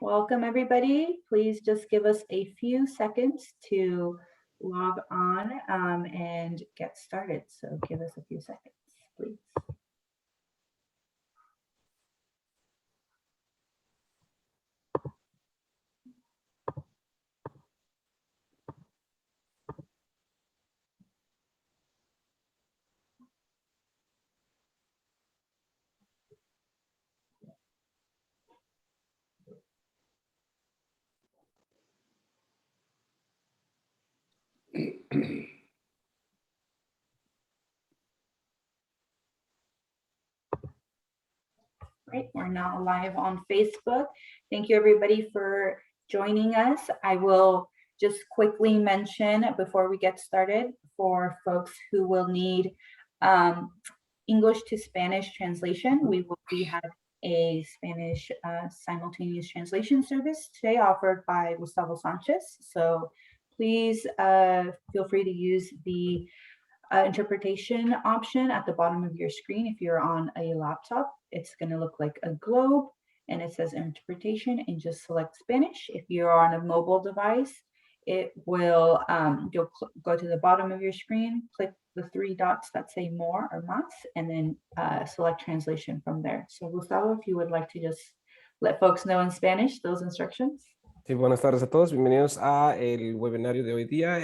Welcome, everybody. Please just give us a few seconds to log on and get started. So give us a few seconds, please. Right, we're now live on Facebook. Thank you, everybody, for joining us. I will just quickly mention before we get started for folks who will need English to Spanish translation, we have a Spanish simultaneous translation service today offered by Gustavo Sanchez. So please feel free to use the interpretation option at the bottom of your screen. If you're on a laptop, it's going to look like a globe and it says interpretation, and just select Spanish. If you're on a mobile device, it will, you'll go to the bottom of your screen, click the three dots that say more or más, and then select translation from there. So Gustavo, if you would like to just let folks know in Spanish those instructions. Sí, buenas tardes a todos, bienvenidos a el webinario de hoy día.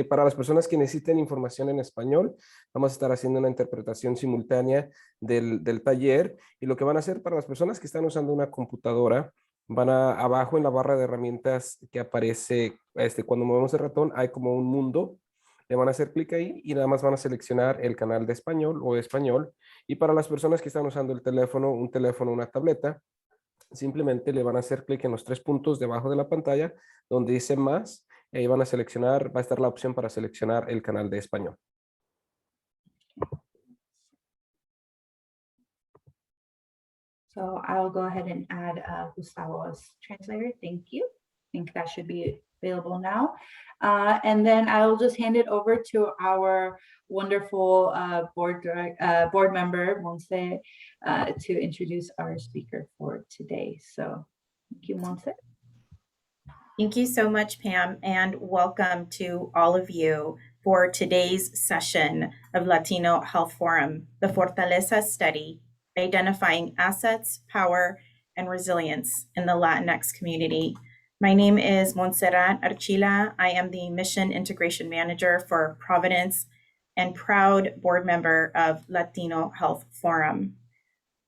Para las personas que necesiten información en español, vamos a estar haciendo una interpretación simultánea del taller, y lo que van a hacer para las personas que están usando una computadora, van abajo en la barra de herramientas que aparece, cuando movemos el ratón, hay como un mundo, le van a hacer clic ahí y nada más van a seleccionar el canal de español o español, y para las personas que están usando el teléfono, una tableta, simplemente le van a hacer clic en los tres puntos debajo de la pantalla donde dice más, y ahí van a seleccionar, va a estar la opción para seleccionar el canal de español. So I'll go ahead and add Gustavo as translator. Thank you. I think that should be available now. And then I'll just hand it over to our wonderful board member, Monse, to introduce our speaker for today. So thank you, Monse. Thank you so much, Pam, and welcome to all of you for today's session of Latino Health Forum, the Fortalezas study, identifying assets, power, and resilience in the Latinx community. My name is Montserrat Archila. I am the Mission Integration Manager for Providence and proud board member of Latino Health Forum.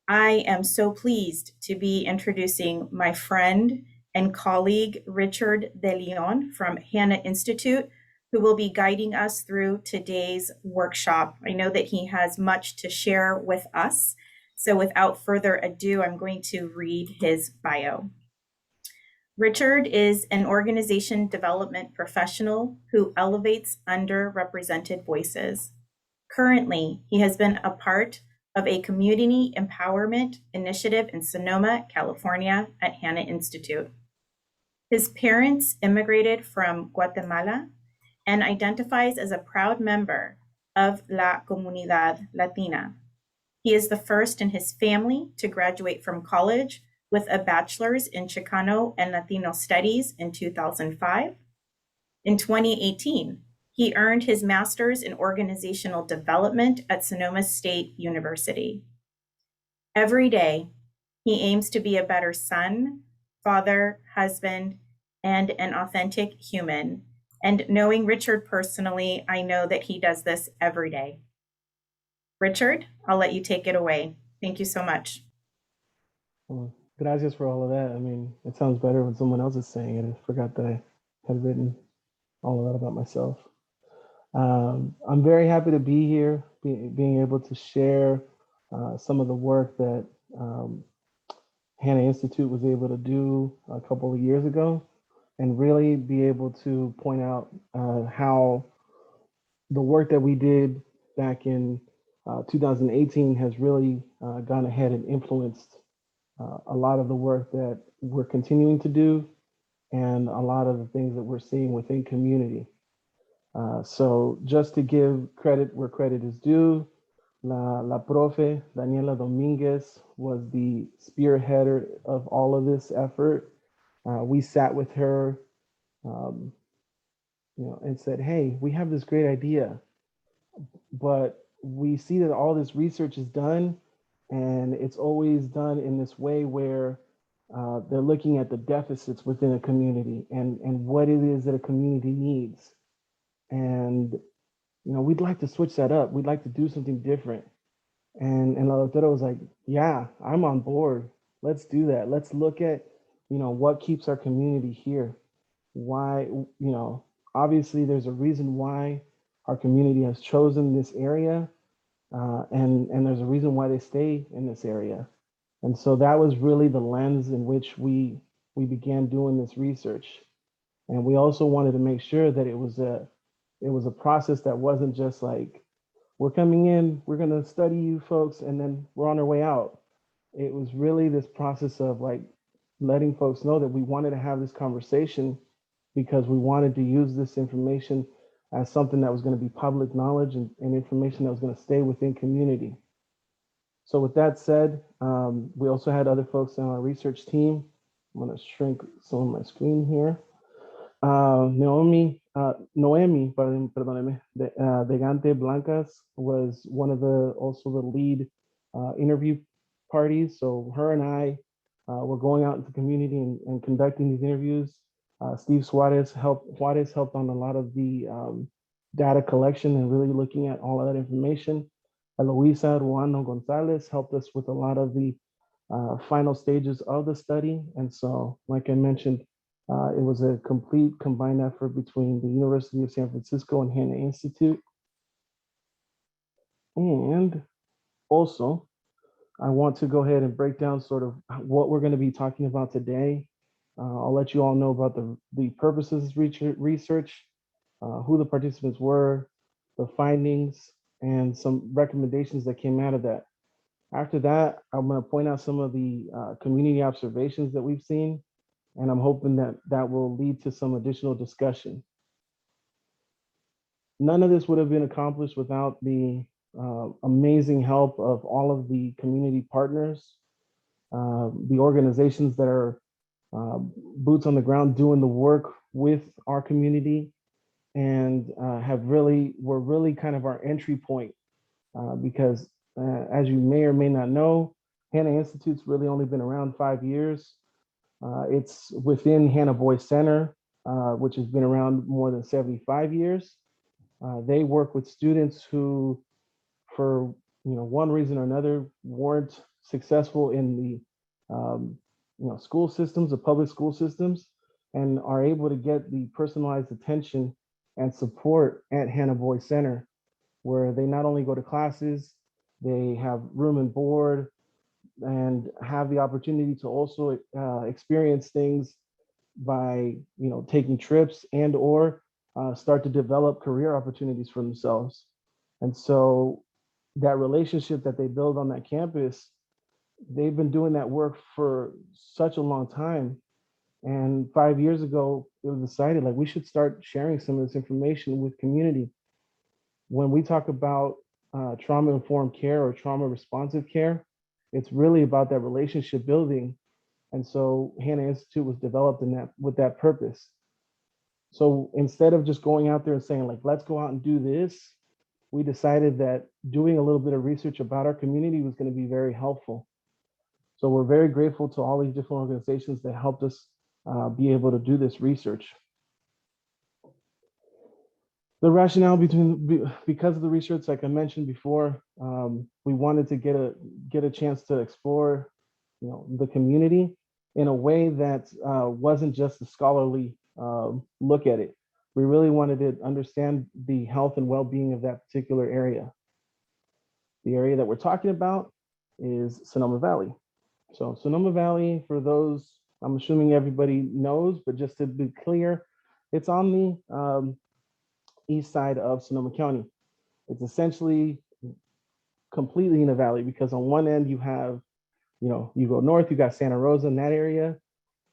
I am so pleased to be introducing my friend and colleague, Richard De Leon from Hannah Institute, who will be guiding us through today's workshop. I know that he has much to share with us. So without further ado, I'm going to read his bio. Richard is an organization development professional who elevates underrepresented voices. Currently, he has been a part of a community empowerment initiative in Sonoma, California at Hannah Institute. His parents immigrated from Guatemala and identifies as a proud member of La Comunidad Latina. He is the first in his family to graduate from college with a bachelor's in Chicano and Latino studies in 2005. In 2018, he earned his master's in organizational development at Sonoma State University. Every day, he aims to be a better son, father, husband, and an authentic human. And knowing Richard personally, I know that he does this every day. Richard, I'll let you take it away. Thank you so much. Well, gracias for all of that. I mean, it sounds better when someone else is saying it. I forgot that I had written all of that about myself. I'm very happy to be here, being able to share some of the work that Hannah Institute was able to do a couple of years ago, and really be able to point out how the work that we did back in 2018 has really gone ahead and influenced a lot of the work that we're continuing to do and a lot of the things that we're seeing within community. So just to give credit where credit is due, La Profe Daniela Dominguez was the spearheader of all of this effort. we sat with her, and said, hey, we have this great idea, but we see that all this research is done, and it's always done in this way where they're looking at the deficits within a community and what it is that a community needs. And we'd like to switch that up. We'd like to do something different. And La Doctora was like, yeah, I'm on board. Let's do that. Let's look at, what keeps our community here. Why, obviously there's a reason why our community has chosen this area, and there's a reason why they stay in this area. And so that was really the lens in which we began doing this research. And we also wanted to make sure that it was a process that wasn't just like, we're coming in, we're going to study you folks, and then we're on our way out. It was really this process of like letting folks know that we wanted to have this conversation because we wanted to use this information as something that was going to be public knowledge and information that was going to stay within community. So with that said, we also had other folks on our research team. I'm going to shrink some of my screen here. Noemi, perdóneme, Degante Blancas was one of also the lead interview parties. So her and I were going out into the community and conducting these interviews. Steve Suarez helped on a lot of the data collection and really looking at all of that information. Eloisa Ruano Gonzalez helped us with a lot of the final stages of the study. And so, like I mentioned, it was a complete combined effort between the University of San Francisco and Hanna Institute. And also, I want to go ahead and break down sort of what we're going to be talking about today. I'll let you all know about the purposes of research, who the participants were, the findings, and some recommendations that came out of that. After that, I'm going to point out some of the community observations that we've seen, and I'm hoping that will lead to some additional discussion. None of this would have been accomplished without the amazing help of all of the community partners, the organizations that are boots on the ground doing the work with our community, and were really kind of our entry point, because as you may or may not know, Hanna Institute's really only been around 5 years. It's within Hanna Boy Center, which has been around more than 75 years. They work with students who, for one reason or another, weren't successful in the school systems, the public school systems, and are able to get the personalized attention and support at Hanna Boy Center, where they not only go to classes, they have room and board, and have the opportunity to also experience things by taking trips and or start to develop career opportunities for themselves. And so that relationship that they build on that campus, they've been doing that work for such a long time. And 5 years ago, it was decided like we should start sharing some of this information with community. When we talk about trauma-informed care or trauma-responsive care, it's really about that relationship building. And so Hanna Institute was developed with that purpose. So instead of just going out there and saying like, let's go out and do this, we decided that doing a little bit of research about our community was going to be very helpful. So we're very grateful to all these different organizations that helped us be able to do this research. The rationale because of the research, like I mentioned before, we wanted to get a chance to explore, the community in a way that wasn't just a scholarly look at it. We really wanted to understand the health and well-being of that particular area. The area that we're talking about is Sonoma Valley. So Sonoma Valley, for those, I'm assuming everybody knows, but just to be clear, it's on the east side of Sonoma County. It's essentially completely in a valley because on one end you have, you go north, you got Santa Rosa in that area.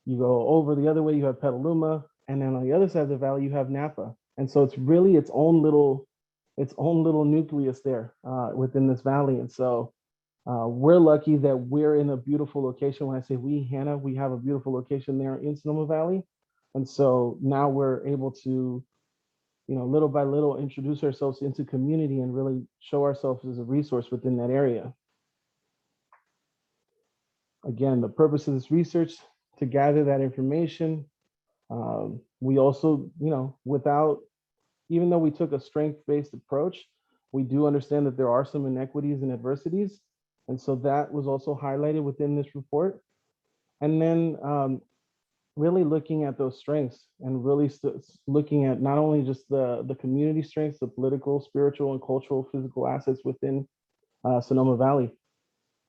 You go over the other way, you have Petaluma, and then on the other side of the valley you have Napa. And so it's really its own little nucleus there within this valley. And so We're lucky that we're in a beautiful location. When I say we, Hannah, we have a beautiful location there in Sonoma Valley. And so now we're able to, little by little introduce ourselves into community and really show ourselves as a resource within that area. Again, the purpose of this research to gather that information. We also, even though we took a strength-based approach, we do understand that there are some inequities and adversities. And so that was also highlighted within this report. And then really looking at those strengths and really looking at not only just the community strengths, the political, spiritual, and cultural, physical assets within Sonoma Valley.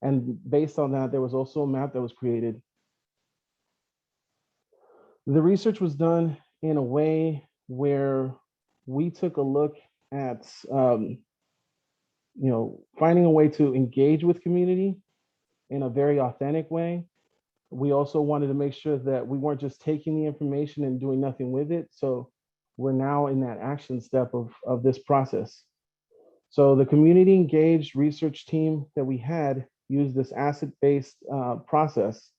And based on that, there was also a map that was created. The research was done in a way where we took a look at, finding a way to engage with community in a very authentic way. We also wanted to make sure that we weren't just taking the information and doing nothing with it. So we're now in that action step of this process. So the community engaged research team that we had used this asset-based process.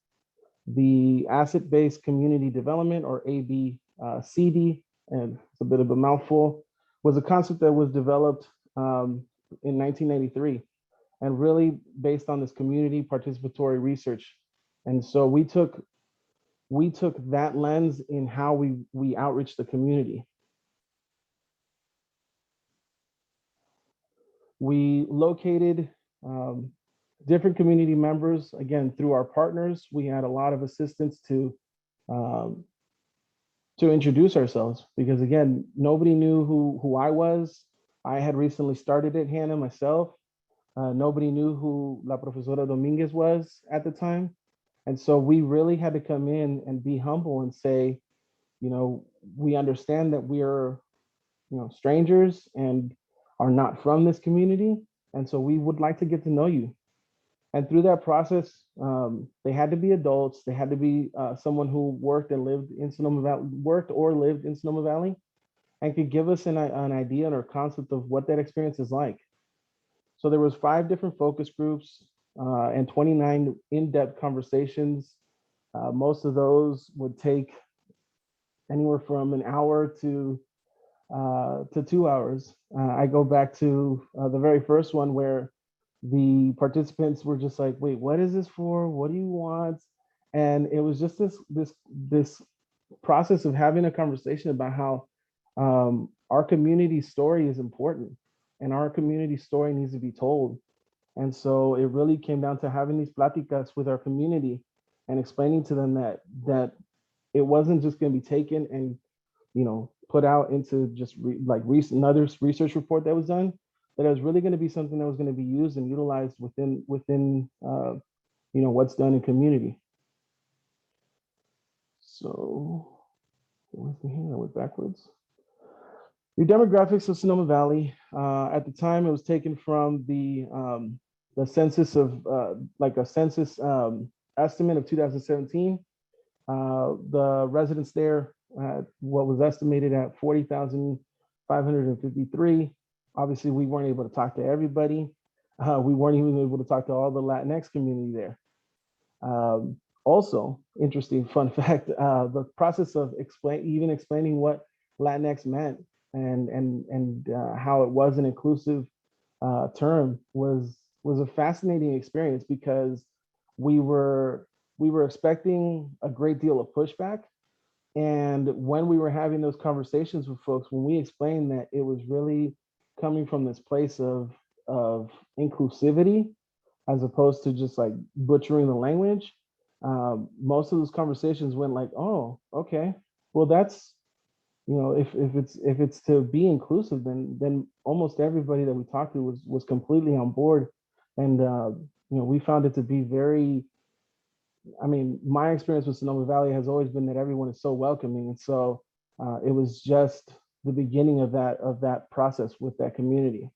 The asset-based community development, or ABCD, and it's a bit of a mouthful, was a concept that was developed in 1993 and really based on this community participatory research. And so we took that lens in how we outreach the community. We located different community members, again, through our partners. We had a lot of assistance to introduce ourselves, because again, nobody knew who I was. I had recently started at Hannah myself. Nobody knew who La Profesora Dominguez was at the time. And so we really had to come in and be humble and say, we understand that we are, strangers and are not from this community. And so we would like to get to know you. And through that process, they had to be adults. They had to be someone who worked or lived in Sonoma Valley, and could give us an idea or concept of what that experience is like. So there was 5 different focus groups and 29 in-depth conversations. Most of those would take anywhere from an hour to 2 hours. I go back to the very first one where the participants were just like, wait, what is this for? What do you want? And it was just this process of having a conversation about how our community story is important and our community story needs to be told. And so it really came down to having these pláticas with our community and explaining to them that it wasn't just going to be taken and put out into just another research report that was done, that it was really going to be something that was going to be used and utilized within what's done in community. So where's the hand? I went backwards. The demographics of Sonoma Valley, at the time it was taken from the census of a census estimate of 2017. The residents there, what was estimated at 40,553. Obviously, we weren't able to talk to everybody. We weren't even able to talk to all the Latinx community there. Also, interesting fun fact, the process of explaining what Latinx meant and how it was an inclusive term was a fascinating experience, because we were expecting a great deal of pushback. And when we were having those conversations with folks, when we explained that it was really coming from this place of inclusivity, as opposed to just like butchering the language, most of those conversations went like, oh, okay, well, that's, if it's to be inclusive, then almost everybody that we talked to was completely on board. And we found it to be very, my experience with Sonoma Valley has always been that everyone is so welcoming. And so it was just the beginning of that process with that community.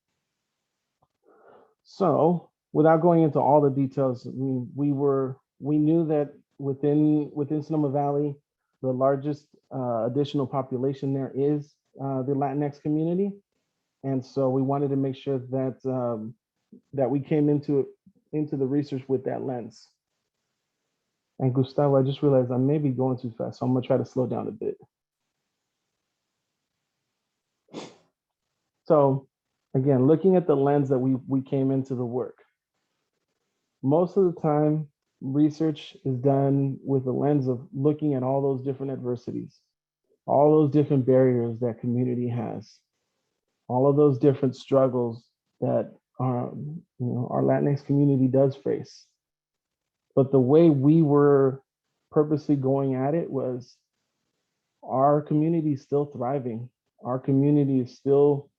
So without going into all the details, we knew that within Sonoma Valley, the largest additional population there is the Latinx community. And so we wanted to make sure that we came into it into the research with that lens. And Gustavo, I just realized I may be going too fast, so I'm gonna try to slow down a bit. So again, looking at the lens that we came into the work, most of the time, research is done with the lens of looking at all those different adversities, all those different barriers that community has, all of those different struggles that our Latinx community does face. But the way we were purposely going at it was our community is still thriving. Our community is still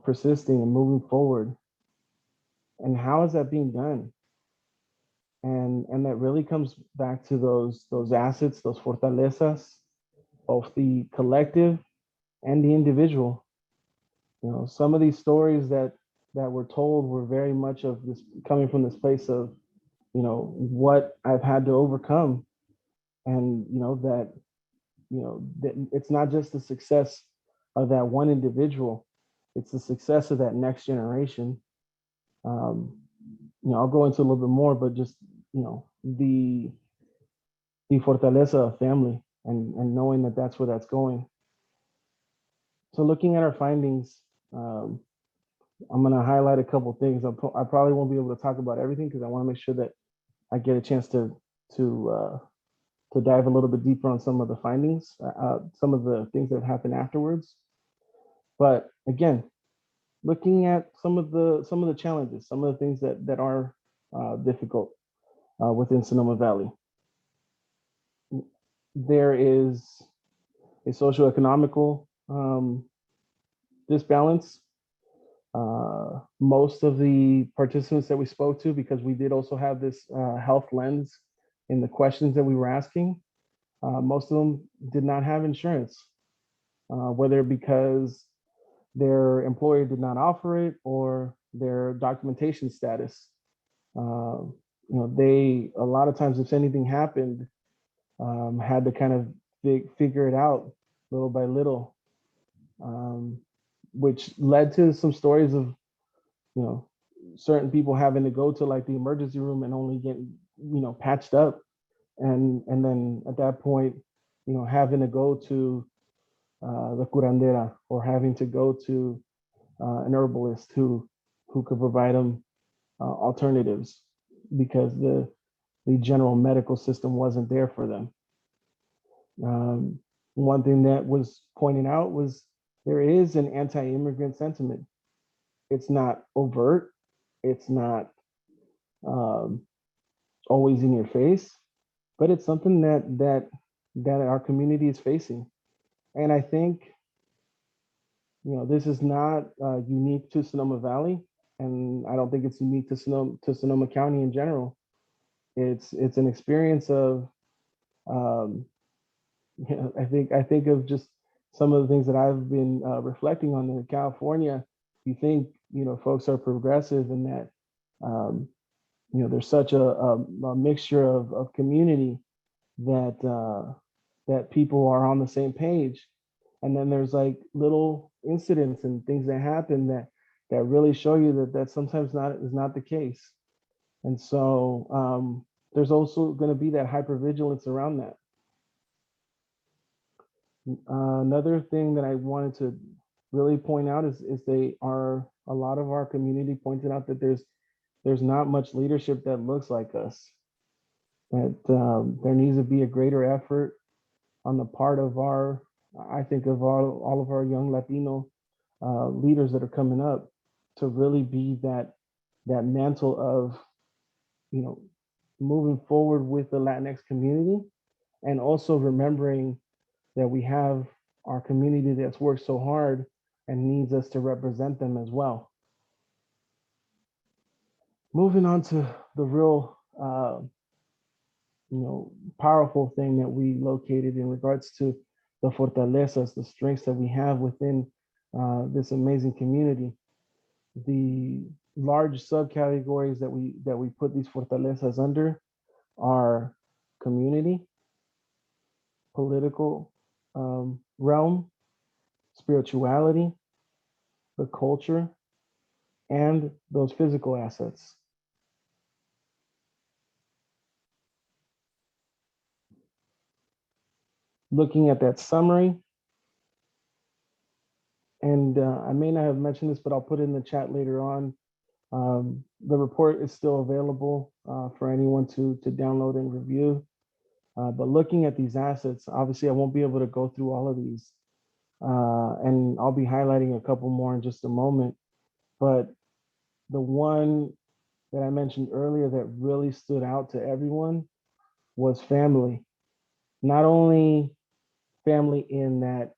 persisting and moving forward. And how is that being done? And that really comes back to those assets, those fortalezas, both the collective and the individual. Some of these stories that were told were very much of this coming from this place of, what I've had to overcome, and that it's not just the success of that one individual, it's the success of that next generation. I'll go into a little bit more, but just the fortaleza of family and knowing that that's where that's going. So looking at our findings, I'm going to highlight a couple things. I probably won't be able to talk about everything because I want to make sure that I get a chance to dive a little bit deeper on some of the findings, some of the things that happened afterwards. But again, looking at some of the challenges, some of the things that are difficult within Sonoma Valley. There is a socioeconomical disbalance. Most of the participants that we spoke to, because we did also have this health lens in the questions that we were asking, most of them did not have insurance, whether because their employer did not offer it or their documentation status. They, a lot of times, if anything happened, had to kind of figure it out little by little, which led to some stories of, certain people having to go to like the emergency room and only get, patched up. And then at that point, having to go to the curandera or having to go to an herbalist who could provide them alternatives because the general medical system wasn't there for them. One thing that was pointed out was there is an anti-immigrant sentiment. It's not overt. It's not always in your face, but it's something that our community is facing. And I think, this is not unique to Sonoma Valley, and I don't think it's unique to Sonoma County in general. It's an experience of, I think of just some of the things that I've been reflecting on in California. You think, folks are progressive and that, there's such a mixture of community that people are on the same page. And then there's like little incidents and things that happen that really show you that sometimes is not the case. And so there's also going to be that hypervigilance around that. Another thing that I wanted to really point out is a lot of our community pointed out that there's not much leadership that looks like us. That there needs to be a greater effort on the part of all of our young Latino leaders that are coming up to really be that mantle of, moving forward with the Latinx community, and also remembering that we have our community that's worked so hard and needs us to represent them as well. Moving on to the real, powerful thing that we located in regards to the fortalezas, the strengths that we have within this amazing community. The large subcategories that we put these fortalezas under are community, political realm, spirituality, the culture, and those physical assets. Looking at that summary, and I may not have mentioned this, but I'll put it in the chat later on. The report is still available for anyone to download and review. But looking at these assets, obviously I won't be able to go through all of these. And I'll be highlighting a couple more in just a moment. But the one that I mentioned earlier that really stood out to everyone was family. Not only family in that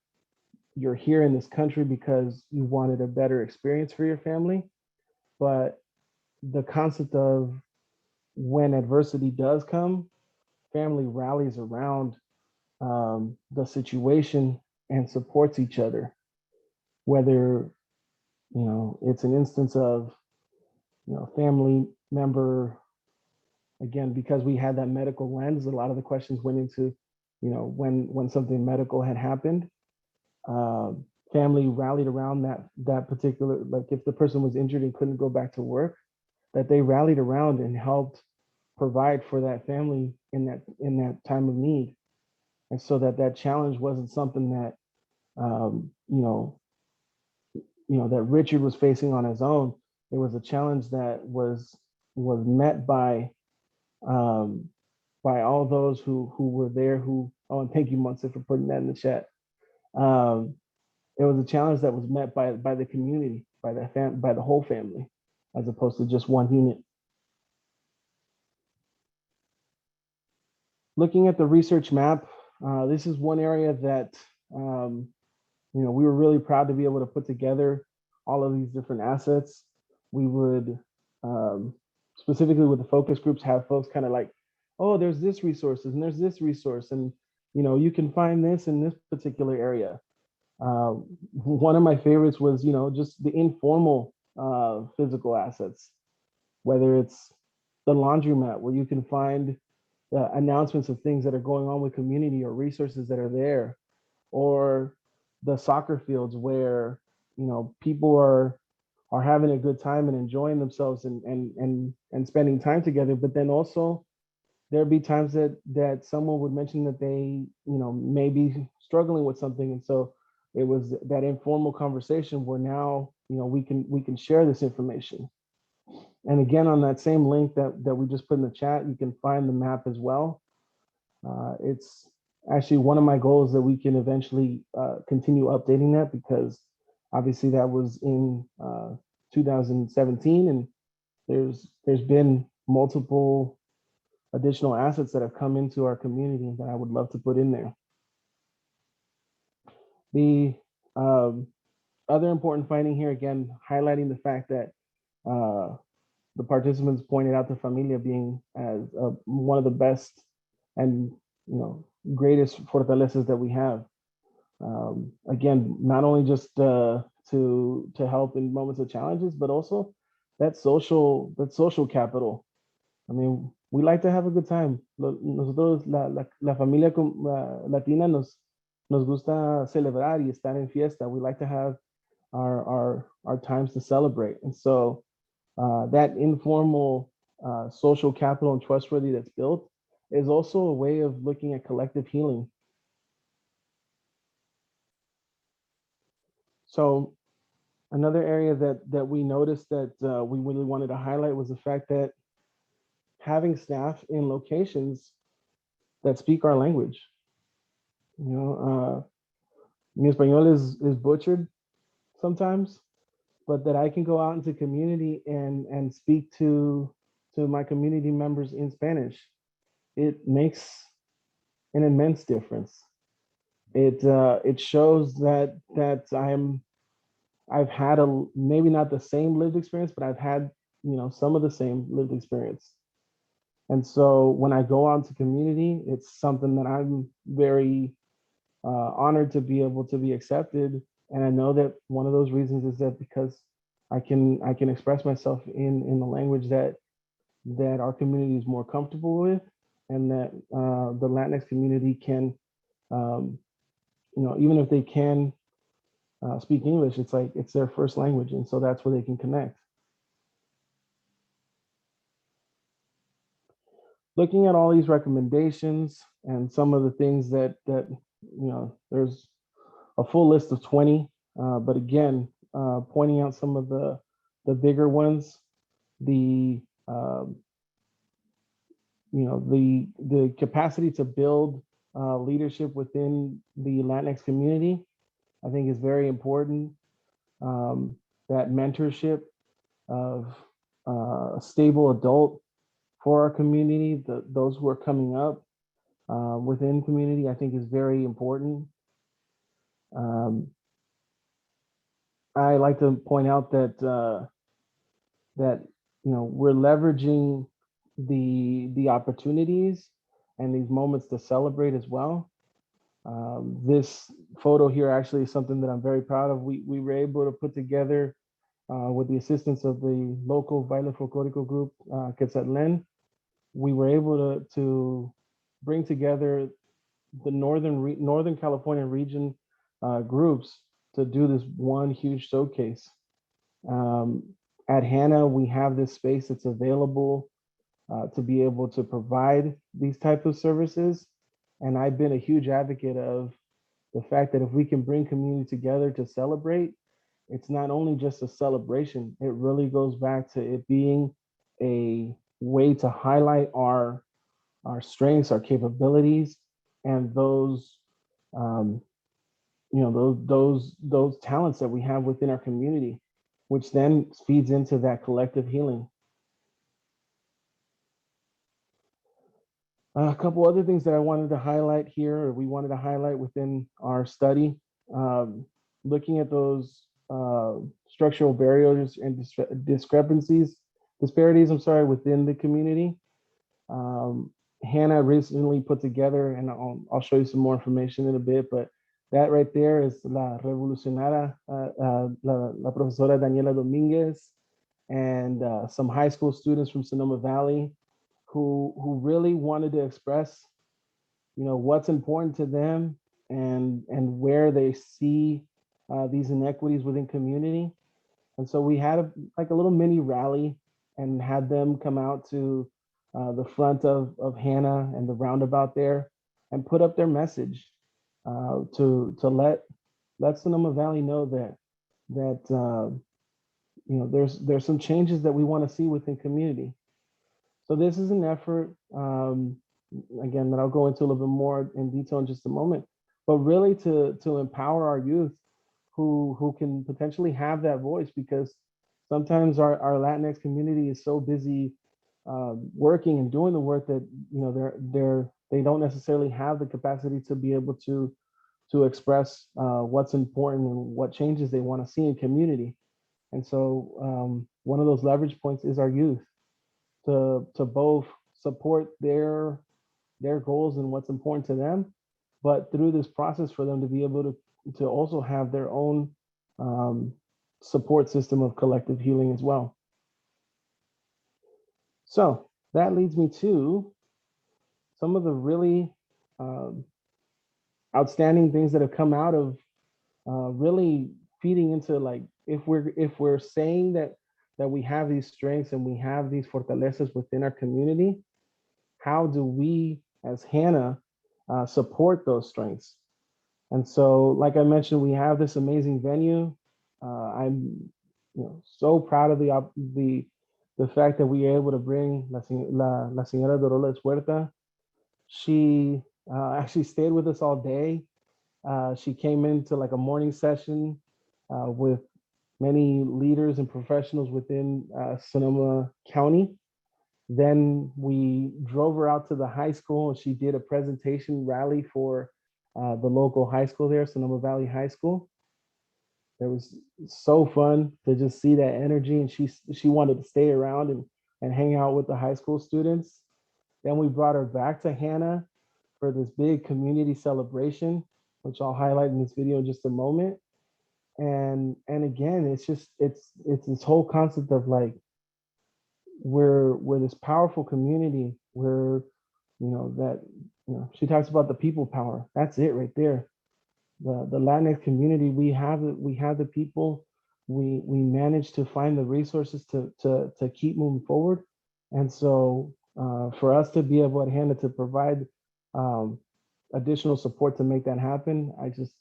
you're here in this country because you wanted a better experience for your family, but the concept of when adversity does come, family rallies around the situation and supports each other. Whether it's an instance of family member, again, because we had that medical lens, a lot of the questions went into when something medical had happened. Family rallied around that particular, like if the person was injured and couldn't go back to work, that they rallied around and helped provide for that family in that time of need. And so that challenge wasn't something that that Richard was facing on his own. It was a challenge that was met by all those who were there. And thank you, Monse, for putting that in the chat. It was a challenge that was met by the community, by the whole family, as opposed to just one unit. Looking at the research map, this is one area that we were really proud to be able to put together all of these different assets. We would, specifically with the focus groups, have folks kind of like, oh, there's this resource and there's this resource, and you can find this in this particular area. One of my favorites was, just the informal physical assets, whether it's the laundromat where you can find announcements of things that are going on with community or resources that are there, or the soccer fields where people are having a good time and enjoying themselves and spending time together. But then also there'd be times that someone would mention that they may be struggling with something, and so it was that informal conversation where now we can share this information. And again, on that same link that we just put in the chat, you can find the map as well. It's actually one of my goals that we can eventually continue updating that, because obviously that was in 2017, and there's been multiple additional assets that have come into our community that I would love to put in there. The other important finding here, again, highlighting the fact that the participants pointed out the familia being as one of the best and greatest fortalezas that we have. Again, not only just to help in moments of challenges, but also that social capital. I mean, we like to have a good time. Nosotros, la familia latina nos gusta celebrar y estar en fiesta. We like to have our times to celebrate. And so that informal social capital and trustworthy that's built is also a way of looking at collective healing. So another area that we noticed that we really wanted to highlight was the fact that having staff in locations that speak our language. Mi español is butchered sometimes, but that I can go out into community and speak to my community members in Spanish. It makes an immense difference. It shows that I've had maybe not the same lived experience, but I've had some of the same lived experience. And so when I go out to community, it's something that I'm very honored to be able to be accepted. And I know that one of those reasons is that because I can express myself in the language that our community is more comfortable with, and that the Latinx community can, even if they can speak English, it's like it's their first language, and so that's where they can connect. looking at all these recommendations and some of the things that there's a full list of 20, but again, pointing out some of the bigger ones, the the capacity to build leadership within the Latinx community, I think is very important. That mentorship of a stable adult for our community, those who are coming up within community, I think is very important. I like to point out that we're leveraging the opportunities and these moments to celebrate as well. This photo here actually is something that I'm very proud of. We were able to put together with the assistance of the local baile folklorico group, Quetzalén. We were able to bring together the Northern California region groups to do this one huge showcase. At HANA, we have this space that's available to be able to provide these types of services. And I've been a huge advocate of the fact that if we can bring community together to celebrate, it's not only just a celebration, it really goes back to it being a way to highlight our strengths, our capabilities, and those those talents that we have within our community, which then feeds into that collective healing. A couple other things that I wanted to highlight here, or we wanted to highlight within our study, looking at those structural barriers and disparities, within the community. Hannah recently put together, and I'll show you some more information in a bit, but that right there is La Revolucionaria, la profesora Daniela Dominguez, and some high school students from Sonoma Valley who really wanted to express, what's important to them and where they see these inequities within community. And so we had a little mini rally and had them come out to the front of Hannah and the roundabout there and put up their message to let Sonoma Valley know that there's some changes that we want to see within community. So this is an effort, again, that I'll go into a little bit more in detail in just a moment, but really to empower our youth who can potentially have that voice, because sometimes our Latinx community is so busy working and doing the work that they don't necessarily have the capacity to be able to express what's important and what changes they want to see in community. And so one of those leverage points is our youth, to both support their goals and what's important to them, but through this process for them to be able to also have their own support system of collective healing as well. So that leads me to some of the really outstanding things that have come out of really feeding into, like, if we're saying that we have these strengths and we have these fortalezas within our community, how do we as HANA support those strengths? And so, like I mentioned, we have this amazing venue. I'm so proud of the fact that we were able to bring La Señora Dolores Huerta. She actually stayed with us all day. She came into like a morning session with many leaders and professionals within Sonoma County. Then we drove her out to the high school and she did a presentation rally for the local high school there, Sonoma Valley High School. It was so fun to just see that energy, and she wanted to stay around and hang out with the high school students. Then we brought her back to Hannah for this big community celebration, which I'll highlight in this video in just a moment. And again, it's this whole concept of like, we're this powerful community where, she talks about the people power. That's it right there. The Latinx community, we have the people, we managed to find the resources to keep moving forward. And so For us to be able at hand to provide additional support to make that happen, I just,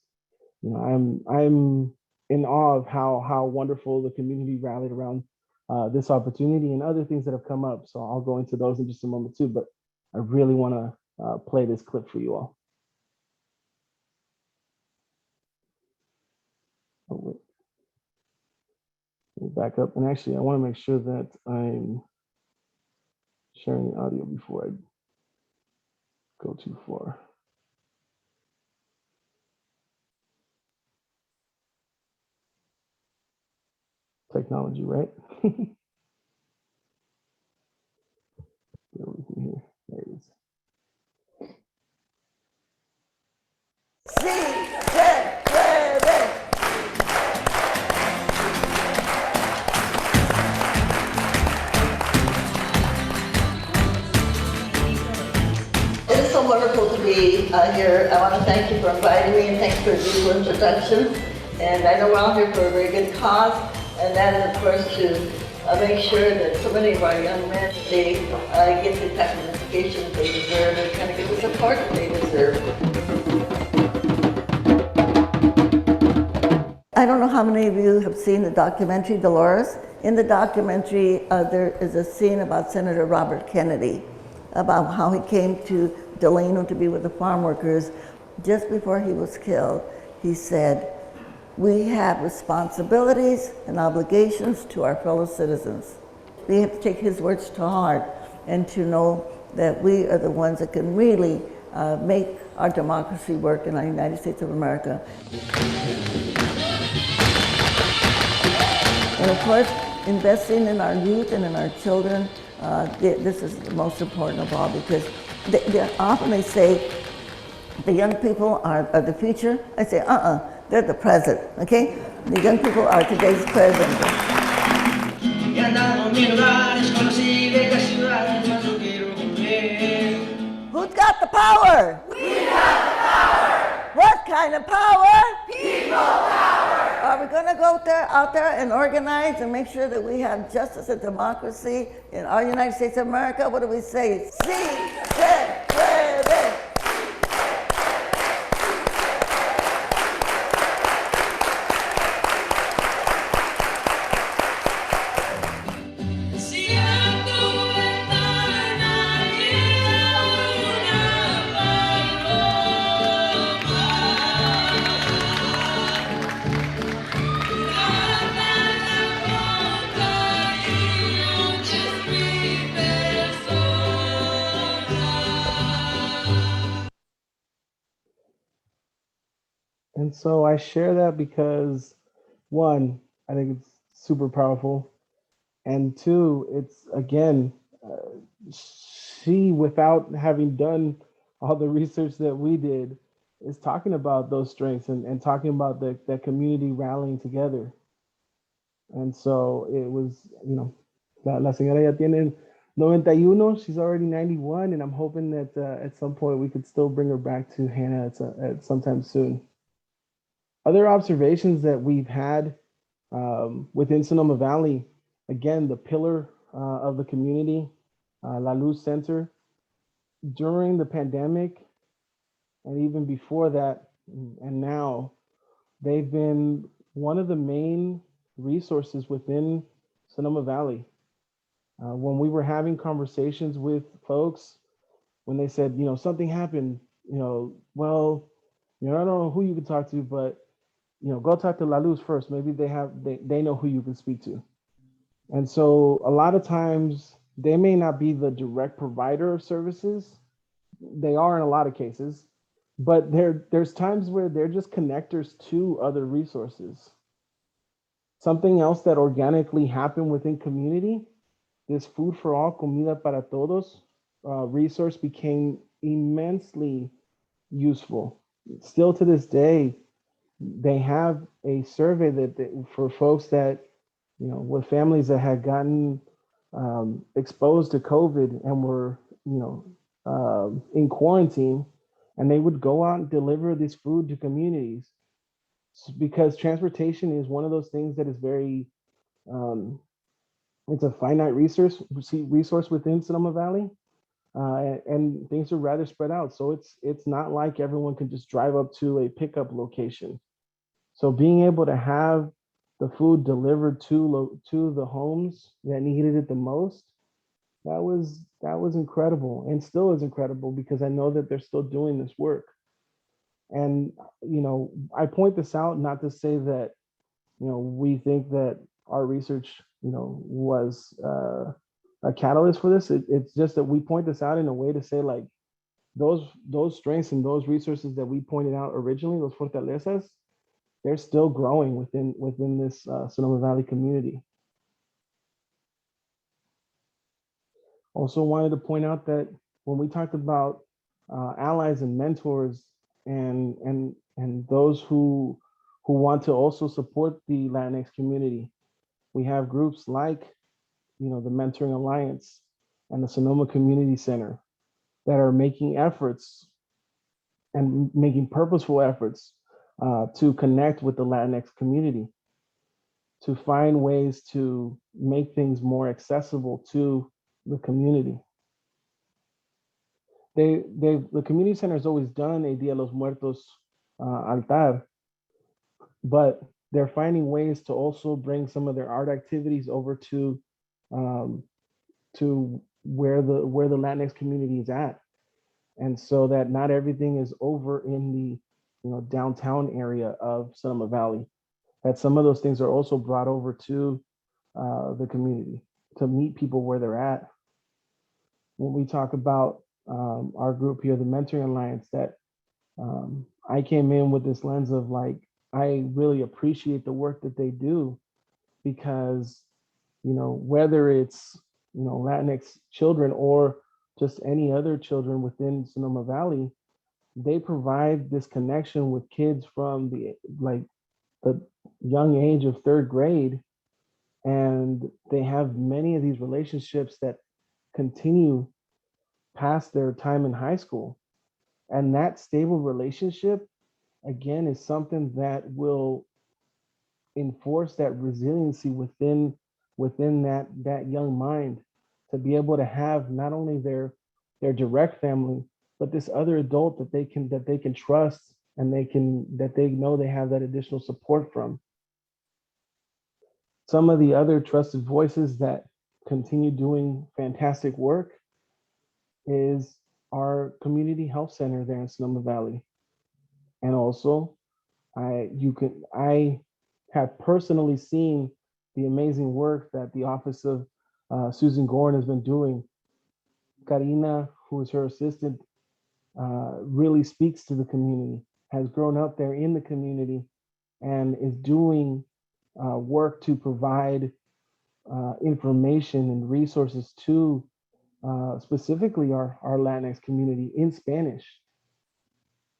I'm in awe of how wonderful the community rallied around this opportunity and other things that have come up. So I'll go into those in just a moment too, but I really want to play this clip for you all. Oh, wait. Let me back up. And actually, I want to make sure that I'm sharing the audio before I go too far. Technology, right? Bear with me here. There it is. It is so wonderful to be here. I want to thank you for inviting me and thanks for a beautiful introduction. And I know we're all here for a very good cause, and that is, of course, to make sure that so many of our young men, they get the type of education that they deserve and kind of get the support that they deserve. I don't know how many of you have seen the documentary Dolores. In the documentary, there is a scene about Senator Robert Kennedy, about how he came to Delano to be with the farm workers. Just before he was killed, he said, "We have responsibilities and obligations to our fellow citizens." We have to take his words to heart and to know that we are the ones that can really make our democracy work in our United States of America. And of course, investing in our youth and in our children, this is the most important of all, because often they say the young people are the future. I say, they're the present, okay? The young people are today's president. Who's got the power? We got the power! What kind of power? People power! Are we going to go out there and organize and make sure that we have justice and democracy in our United States of America? What do we say? Sí, se puede. And so I share that because, one, I think it's super powerful. And two, it's, again, she, without having done all the research that we did, is talking about those strengths and talking about that community rallying together. And so it was, la señora ya tiene 91, she's already 91, and I'm hoping that at some point we could still bring her back to Hannah at sometime soon. Other observations that we've had within Sonoma Valley, again, the pillar of the community, La Luz Center, during the pandemic, and even before that, and now, they've been one of the main resources within Sonoma Valley. When we were having conversations with folks, when they said, something happened, well, I don't know who you could talk to, but go talk to La Luz first. Maybe they know who you can speak to. And so a lot of times they may not be the direct provider of services. They are in a lot of cases, but there's times where they're just connectors to other resources. Something else that organically happened within community, this Food for All, Comida para Todos resource became immensely useful. Still to this day, they have a survey for folks that, with families that had gotten exposed to COVID and were, in quarantine, and they would go out and deliver this food to communities, because transportation is one of those things that is very, it's a finite resource within Sonoma Valley. and things are rather spread out. So it's not like everyone can just drive up to a pickup location. So being able to have the food delivered to the homes that needed it the most, that was incredible, and still is incredible, because I know that they're still doing this work. And I point this out not to say that we think that our research was a catalyst for this. It's just that we point this out in a way to say, like, those strengths and those resources that we pointed out originally, those fortalezas, they're still growing within this Sonoma Valley community. Also wanted to point out that when we talked about allies and mentors and those who want to also support the LatinX community, we have groups like the Mentoring Alliance and the Sonoma Community Center that are making efforts and making purposeful efforts to connect with the Latinx community, to find ways to make things more accessible to the community. The community center has always done a Dia de los Muertos altar, but they're finding ways to also bring some of their art activities over to where the Latinx community is at, and so that not everything is over in the downtown area of Sonoma Valley. That some of those things are also brought over to the community to meet people where they're at. When we talk about our group here, the Mentoring Alliance, that I came in with this lens of, like, I really appreciate the work that they do, because whether it's Latinx children or just any other children within Sonoma Valley, they provide this connection with kids from the young age of 3rd grade, and they have many of these relationships that continue past their time in high school. And that stable relationship, again, is something that will enforce that resiliency within that young mind, to be able to have not only their direct family, but this other adult that they can trust, and that they know they have that additional support from. Some of the other trusted voices that continue doing fantastic work is our community health center there in Sonoma Valley. And also, I have personally seen the amazing work that the office of Susan Gorin has been doing. Karina, who is her assistant, really speaks to the community, has grown up there in the community, and is doing work to provide information and resources to specifically our Latinx community in Spanish.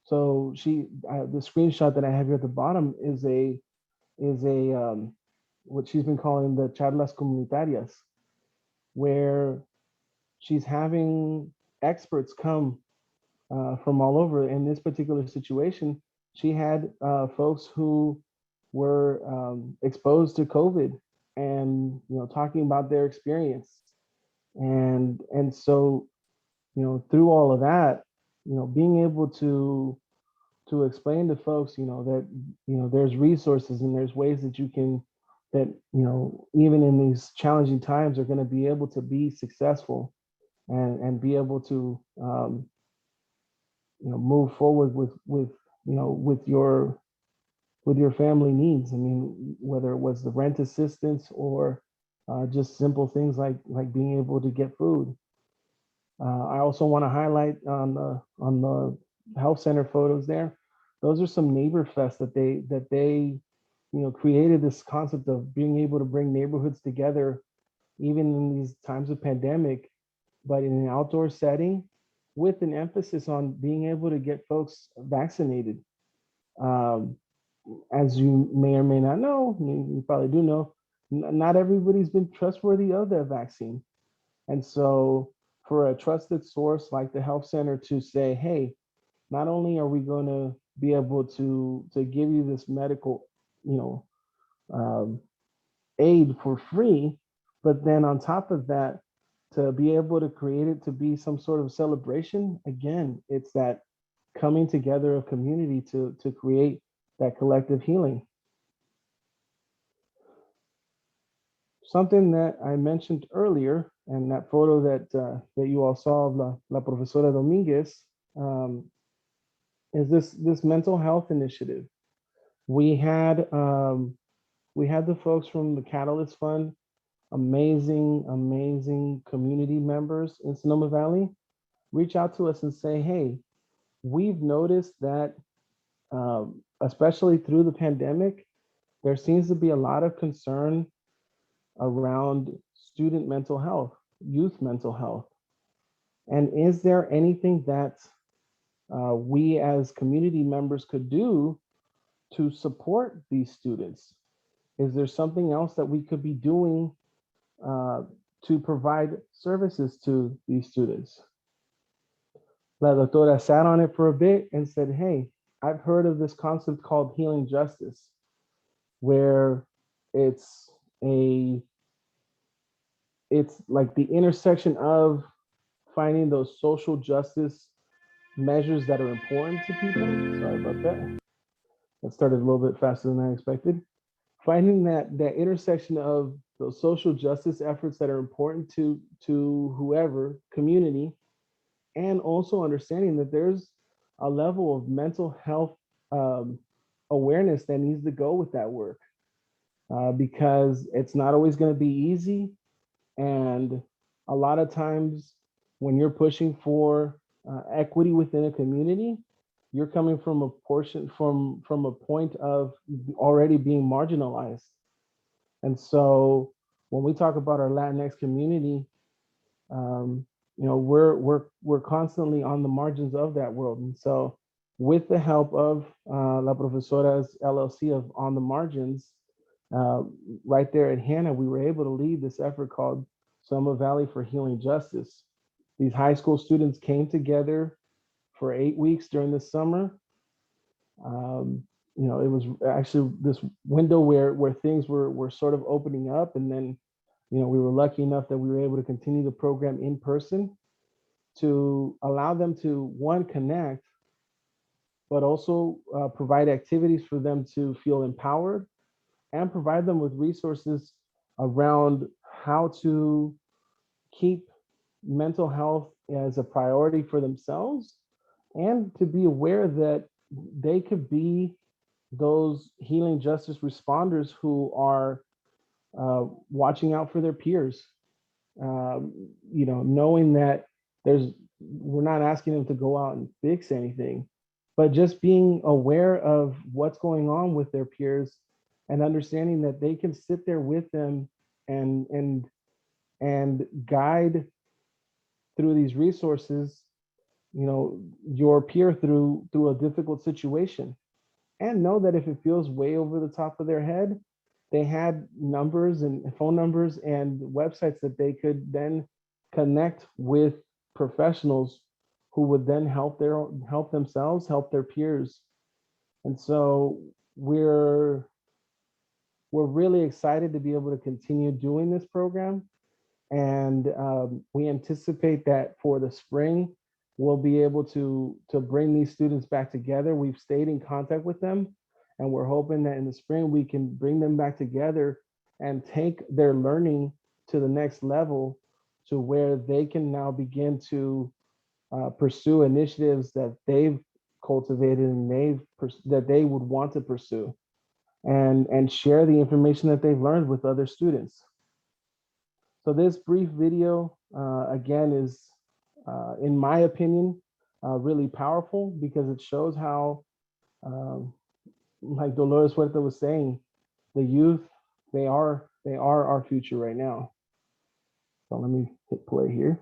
So the screenshot that I have here at the bottom is what she's been calling the charlas comunitarias, where she's having experts come from all over. In this particular situation, she had folks who were exposed to COVID, and talking about their experience, and so through all of that, being able to explain to folks that there's resources and there's ways that you can, that even in these challenging times, are going to be able to be successful and be able to move forward with your family needs. I mean, whether it was the rent assistance or just simple things like being able to get food. I also want to highlight on the health center photos there. Those are some neighbor fests that they created, this concept of being able to bring neighborhoods together, even in these times of pandemic, but in an outdoor setting, with an emphasis on being able to get folks vaccinated. As you may or may not know, you probably do know, not everybody's been trustworthy of their vaccine. And so for a trusted source like the health center to say, hey, not only are we going to be able to give you this medical, aid for free, but then on top of that, to be able to create it to be some sort of celebration, again, it's that coming together of community to create that collective healing. Something that I mentioned earlier, and that photo that you all saw of La Profesora Dominguez, is this mental health initiative. We had the folks from the Catalyst Fund, amazing community members in Sonoma Valley, reach out to us and say, hey, we've noticed that, especially through the pandemic, there seems to be a lot of concern around student mental health, youth mental health. And is there anything that we as community members could do to support these students? Is there something else that we could be doing to provide services to these students? La doctora sat on it for a bit and said, hey, I've heard of this concept called healing justice, where it's like the intersection of finding those social justice measures that are important to people. Sorry about that. That started a little bit faster than I expected. Finding that intersection of those social justice efforts that are important to whoever community, and also understanding that there's a level of mental health awareness that needs to go with that work, because it's not always going to be easy. And a lot of times when you're pushing for equity within a community, you're coming from a point of already being marginalized. And so when we talk about our Latinx community, we're constantly on the margins of that world. And so with the help of La Profesora's LLC of On the Margins, right there at Hannah, we were able to lead this effort called Sonoma Valley for Healing Justice. These high school students came together for 8 weeks during the summer. It was actually this window where things were sort of opening up, and then we were lucky enough that we were able to continue the program in person to allow them to, one, connect, but also provide activities for them to feel empowered and provide them with resources around how to keep mental health as a priority for themselves, and to be aware that they could be those healing justice responders who are watching out for their peers, knowing that we're not asking them to go out and fix anything, but just being aware of what's going on with their peers and understanding that they can sit there with them and guide through these resources, your peer through a difficult situation. And know that if it feels way over the top of their head, they had numbers and phone numbers and websites that they could then connect with professionals who would then help themselves, help their peers. And so we're really excited to be able to continue doing this program. And we anticipate that for the spring, we'll be able to bring these students back together. We've stayed in contact with them, and we're hoping that in the spring we can bring them back together and take their learning to the next level, to where they can now begin to pursue initiatives that they've cultivated and that they would want to pursue, and share the information that they've learned with other students. So this brief video, again, is, in my opinion, really powerful, because it shows how, like Dolores Huerta was saying, the youth, they are our future right now. So let me hit play here.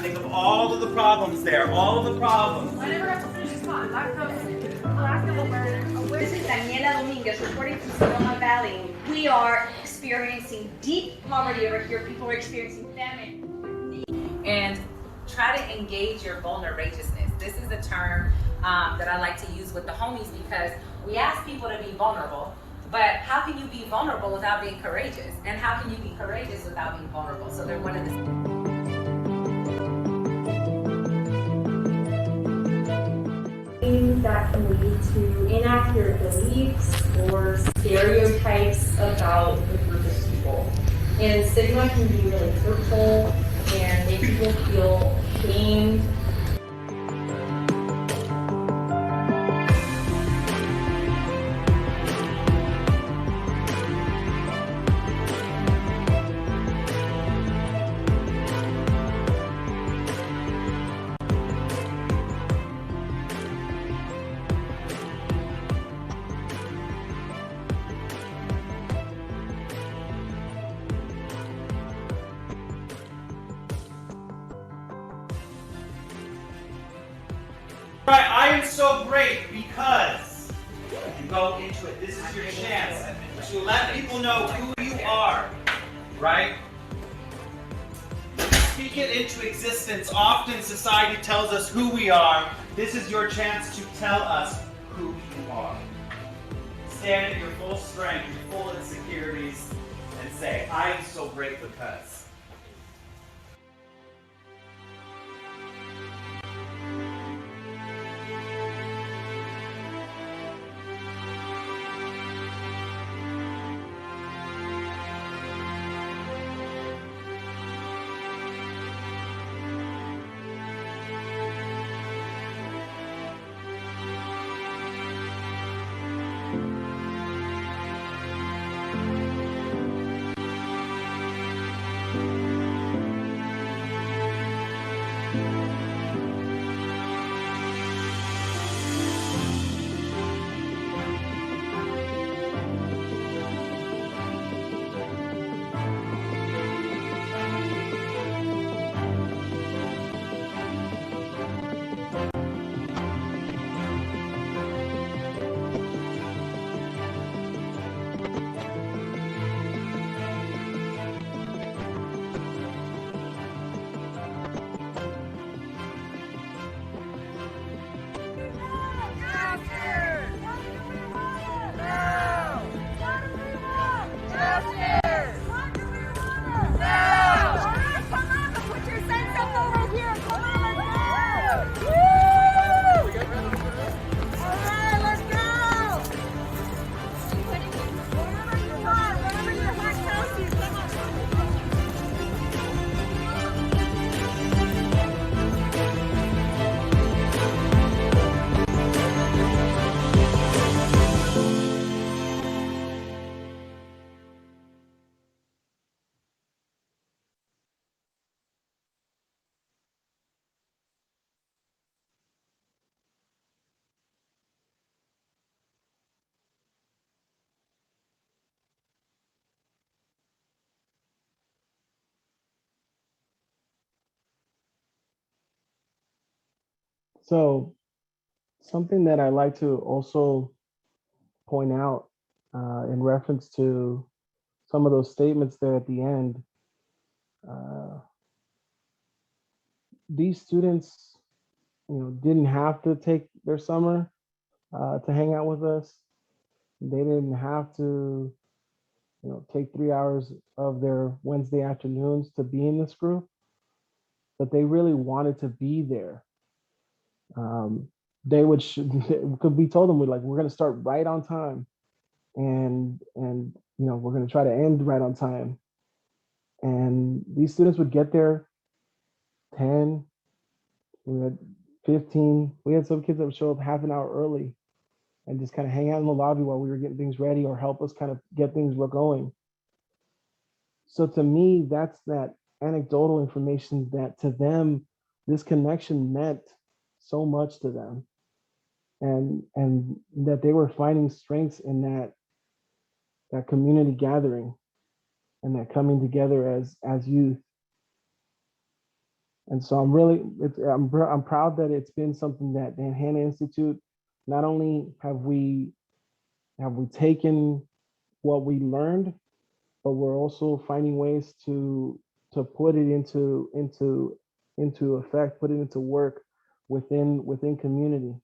Think of all of the problems there, all of the problems. This is Daniela Dominguez reporting from Sonoma Valley. We are experiencing deep poverty over here. People are experiencing famine. And try to engage your vulnerageousness. This is a term that I like to use with the homies because we ask people to be vulnerable, but how can you be vulnerable without being courageous? And how can you be courageous without being vulnerable? So they're one of the that can lead to inaccurate beliefs or stereotypes about the group of people. And stigma can be really hurtful and make people feel shamed. Right, I am so great because you go into it. This is your chance to let people know who you are, right? Speak it into existence. Often society tells us who we are. This is your chance to tell us who you are. Stand at your full strength, your full insecurities, and say, I am so great because. So something that I like to also point out in reference to some of those statements there at the end, these students, didn't have to take their summer to hang out with us. They didn't have to, take 3 hours of their Wednesday afternoons to be in this group, but they really wanted to be there. They would, could we told them we're going to start right on time, and we're going to try to end right on time. And these students would get there 10, we had 15, we had some kids that would show up half an hour early and just kind of hang out in the lobby while we were getting things ready or help us kind of get things going. So to me, that's that anecdotal information that to them, this connection meant so much to them, and that they were finding strengths in that community gathering and that coming together as youth. And so I'm proud that it's been something that the Hannah Institute, not only have we taken what we learned, but we're also finding ways to put it into effect, put it into work within community.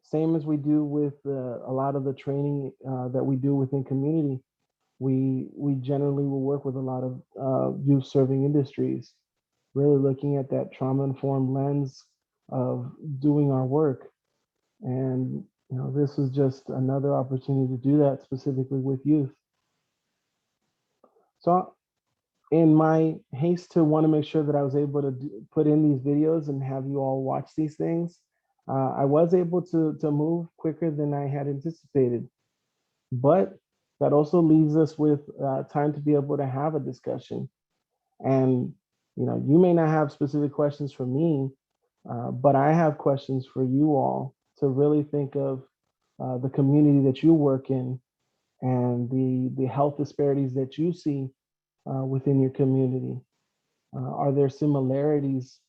Same as we do with a lot of the training that we do within community. We generally will work with a lot of youth serving industries, really looking at that trauma-informed lens of doing our work. And this is just another opportunity to do that specifically with youth. So in my haste to want to make sure that I was able to put in these videos and have you all watch these things, I was able to move quicker than I had anticipated. But that also leaves us with time to be able to have a discussion. And you may not have specific questions for me, but I have questions for you all to really think of the community that you work in and the health disparities that you see within your community. Are there similarities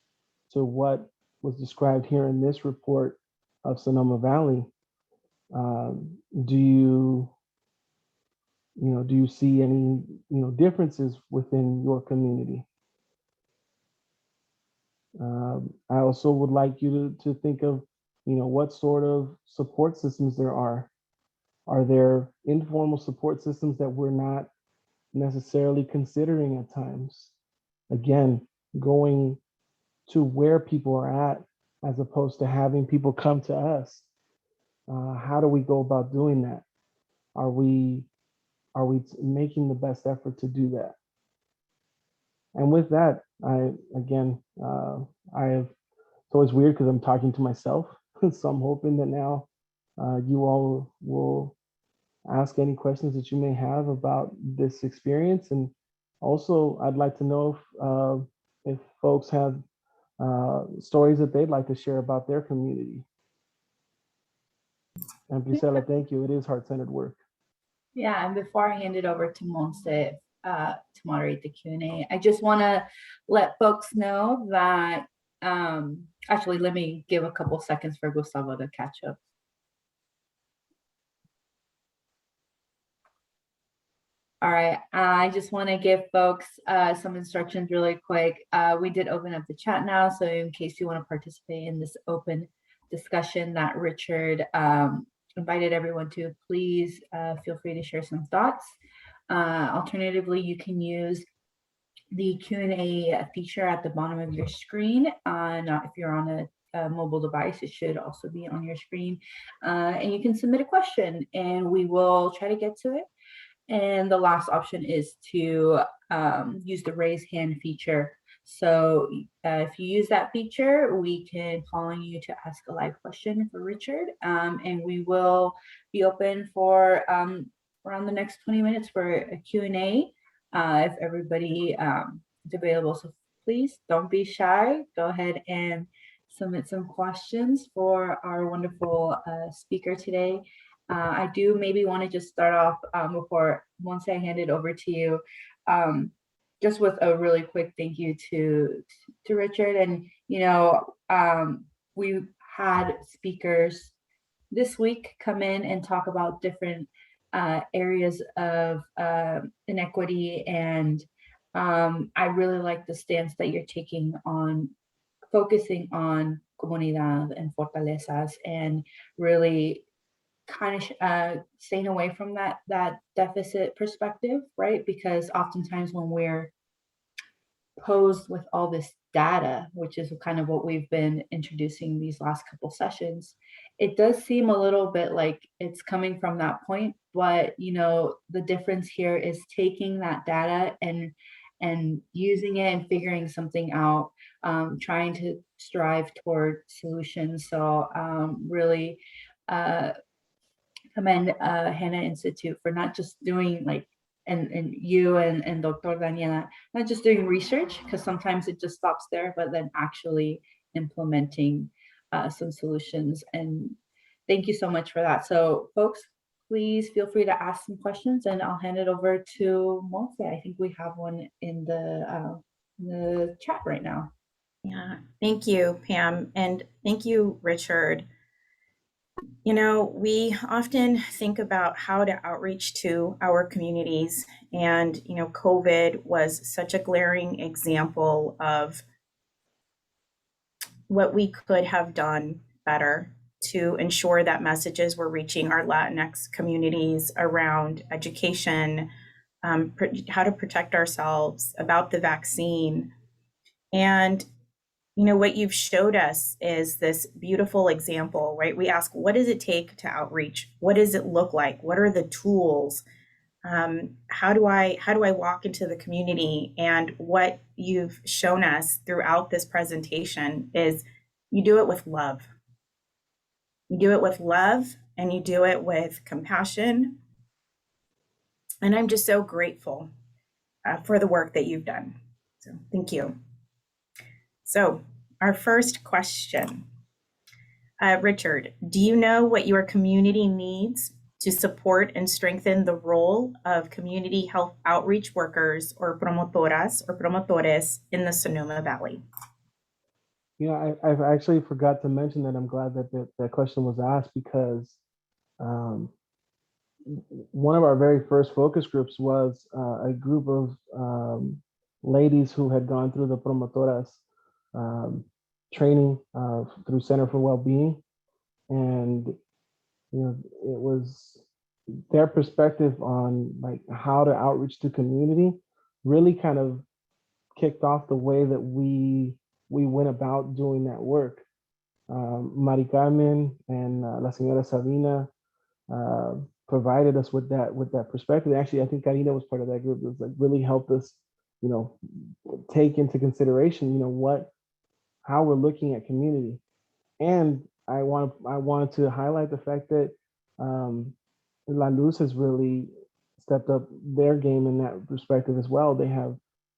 to what was described here in this report of Sonoma Valley? Do you see any differences within your community? I also would like you to think of what sort of support systems there are. Are there informal support systems that we're not necessarily considering at times? Again, going to where people are at as opposed to having people come to us. How do we go about doing that? Are we making the best effort to do that? And with that, it's always weird because I'm talking to myself. So I'm hoping that now you all will ask any questions that you may have about this experience. And also, I'd like to know if folks have stories that they'd like to share about their community. And Priscilla, thank you. It is heart-centered work. Yeah, and before I hand it over to Monse to moderate the Q&A, I just want to let folks know that, actually, let me give a couple seconds for Gustavo to catch up. All right, I just want to give folks some instructions really quick. We did open up the chat now, so in case you want to participate in this open discussion that Richard invited everyone to, please feel free to share some thoughts. Alternatively, you can use the Q&A feature at the bottom of your screen. If you're on a mobile device, it should also be on your screen. And you can submit a question and we will try to get to it. And the last option is to use the raise hand feature. So if you use that feature, we can call on you to ask a live question for Richard. And we will be open for around the next 20 minutes for a Q&A if everybody is available. So please don't be shy. Go ahead and submit some questions for our wonderful speaker today. I do maybe want to just start off before once I hand it over to you, just with a really quick thank you to Richard. And we had speakers this week come in and talk about different areas of inequity, and I really like the stance that you're taking on focusing on Comunidad and Fortalezas and really kind of staying away from that deficit perspective, right? Because oftentimes when we're posed with all this data, which is kind of what we've been introducing these last couple sessions, it does seem a little bit like it's coming from that point. But the difference here is taking that data and using it and figuring something out, trying to strive toward solutions. So really commend Hannah Institute for not just doing and you and Dr. Daniela, not just doing research, because sometimes it just stops there, but then actually implementing some solutions. And thank you so much for that. So folks, please feel free to ask some questions and I'll hand it over to Monse. I think we have one in the the chat right now. Yeah, thank you, Pam, and thank you, Richard. You know, we often think about how to outreach to our communities, and, you know, COVID was such a glaring example of what we could have done better to ensure that messages were reaching our Latinx communities around education, how to protect ourselves, about the vaccine. And, you know, what you've showed us is this beautiful example, right? We ask, what does it take to outreach? What does it look like? What are the tools? How do I walk into the community? And what you've shown us throughout this presentation is you do it with love. You do it with love, and you do it with compassion. And I'm just so grateful for the work that you've done. So thank you. So our first question, Richard, do you know what your community needs to support and strengthen the role of community health outreach workers or promotoras or promotores in the Sonoma Valley? You know, I've actually forgot to mention that. I'm glad that that question was asked, because one of our very first focus groups was a group of ladies who had gone through the promotoras training through Center for Wellbeing. And, you know, it was their perspective on like how to outreach to community really kind of kicked off the way that we went about doing that work. Mari Carmen and La Señora Sabina provided us with that perspective. Actually, I think Karina was part of that group. It was like really helped us, you know, take into consideration, you know, how we're looking at community. And I wanted to highlight the fact that La Luz has really stepped up their game in that perspective as well. They have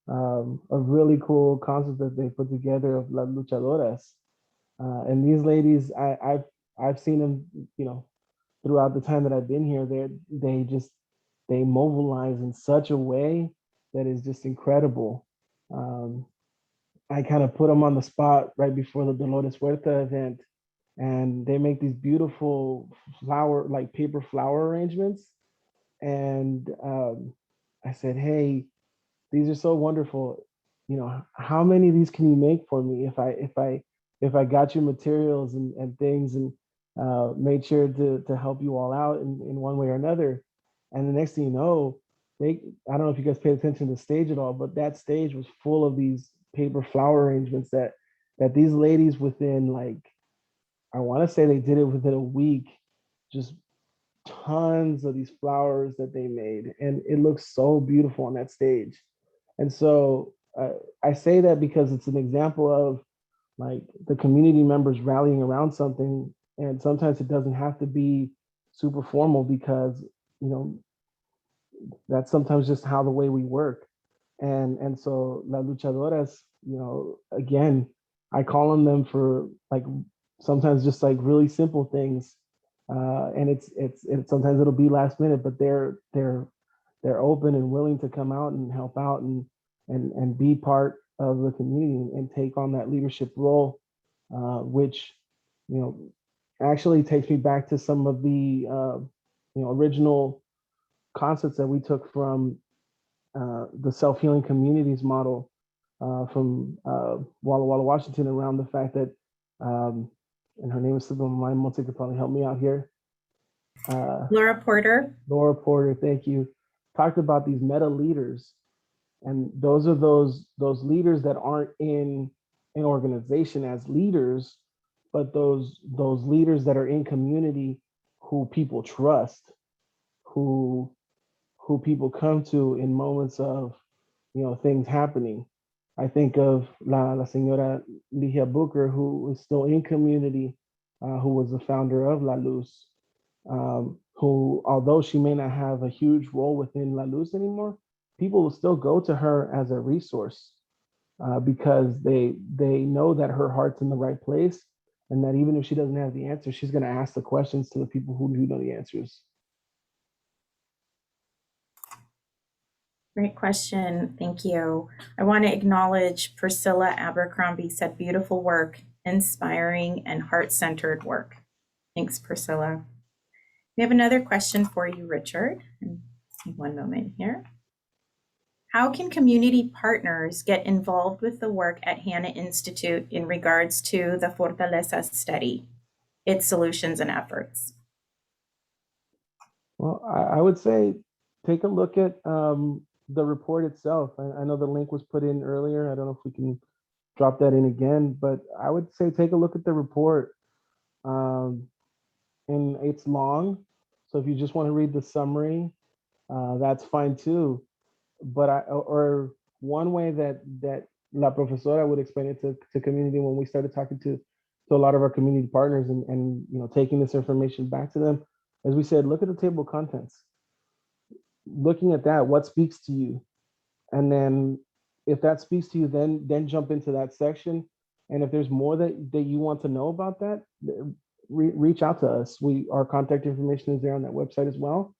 a really cool concept that they put together of La Luchadoras. And these ladies, I've seen them, you know, throughout the time that I've been here. They mobilize in such a way that is just incredible. I kind of put them on the spot right before the Dolores Huerta event, and they make these beautiful paper flower arrangements. And I said, hey, these are so wonderful. You know, how many of these can you make for me if I got you materials and things, and made sure to help you all out in one way or another. And the next thing you know, I don't know if you guys paid attention to the stage at all, but that stage was full of these paper flower arrangements that these ladies, within, like, I want to say they did it within a week, just tons of these flowers that they made, and it looks so beautiful on that stage. And so I say that because it's an example of like the community members rallying around something. And sometimes it doesn't have to be super formal, because, you know, that's sometimes just how the way we work. And so La Luchadoras, you know, again, I call on them for like sometimes just like really simple things. And it's sometimes it'll be last minute, but they're open and willing to come out and help out and be part of the community and take on that leadership role, which, you know, actually takes me back to some of the you know, original concepts that we took from the self-healing communities model from Walla Walla, Washington, around the fact that, and her name is slipping my mind, Monte could probably help me out here. Laura Porter. Laura Porter, thank you. Talked about these meta leaders, and those are those leaders that aren't in an organization as leaders, but those leaders that are in community who people trust, who people come to in moments of, you know, things happening. I think of La Señora Ligia Booker, who is still in community, who was the founder of La Luz, who, although she may not have a huge role within La Luz anymore, people will still go to her as a resource because they know that her heart's in the right place, and that even if she doesn't have the answer, she's going to ask the questions to the people who do know the answers. Great question. Thank you. I want to acknowledge Priscilla Abercrombie said beautiful work, inspiring and heart-centered work. Thanks, Priscilla. We have another question for you, Richard. One moment here. How can community partners get involved with the work at Hannah Institute in regards to the Fortalezas study, its solutions and efforts? Well, I would say take a look at the report itself. I know the link was put in earlier. I don't know if we can drop that in again, but I would say take a look at the report. And it's long, so if you just want to read the summary, that's fine too. But or one way that La Profesora would explain it to community when we started talking to a lot of our community partners and you know, taking this information back to them, as we said, look at the table of contents. Looking at that, what speaks to you? And then if that speaks to you, then jump into that section. And if there's more that you want to know about that, reach out to us. Our contact information is there on that website as well.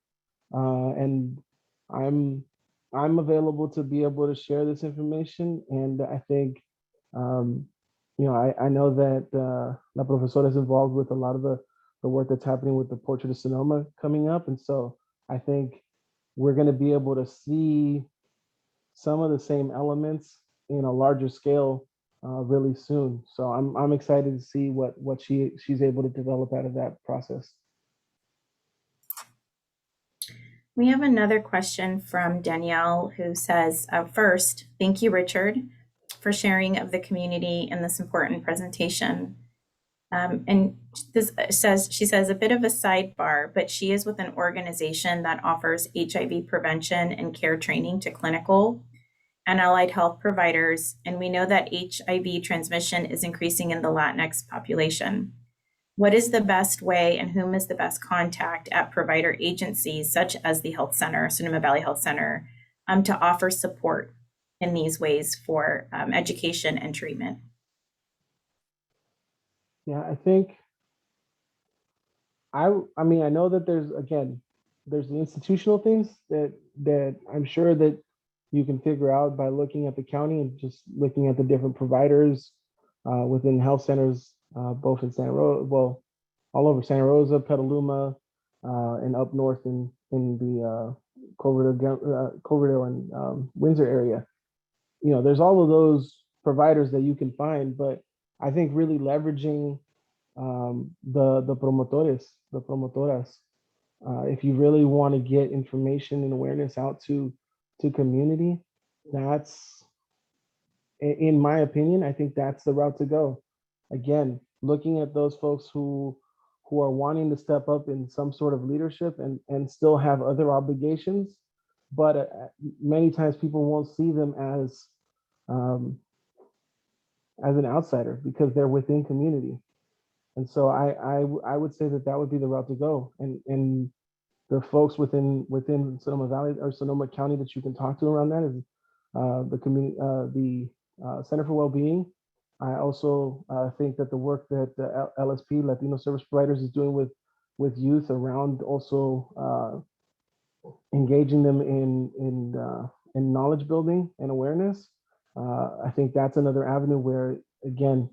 And I'm available to be able to share this information. And I think, you know, I know that La Profesora is involved with a lot of the work that's happening with the Portrait of Sonoma coming up. And so I think we're going to be able to see some of the same elements in a larger scale really soon. So I'm excited to see what she's able to develop out of that process. We have another question from Danielle who says, first, thank you, Richard, for sharing of the community in this important presentation. And she says a bit of a sidebar, but she is with an organization that offers HIV prevention and care training to clinical and allied health providers. And we know that HIV transmission is increasing in the Latinx population. What is the best way and whom is the best contact at provider agencies such as the Health Center, Sonoma Valley Health Center, to offer support in these ways for education and treatment? Yeah, I think, I mean, I know that there's the institutional things that I'm sure that you can figure out by looking at the county and just looking at the different providers within health centers, both in Santa Rosa, well, all over Santa Rosa, Petaluma, and up north in the Coverdale and Windsor area. You know, there's all of those providers that you can find, but I think really leveraging the promotoras, if you really want to get information and awareness out to community, that's, in my opinion, I think that's the route to go. Again, looking at those folks who are wanting to step up in some sort of leadership and still have other obligations, but many times people won't see them as an outsider because they're within community. And so I would say that would be the route to go. And the folks within Sonoma Valley or Sonoma County that you can talk to around that is the community, the Center for Wellbeing. I also think that the work that the LSP, Latino Service Providers, is doing with youth around also engaging them in knowledge building and awareness. I think that's another avenue where, again,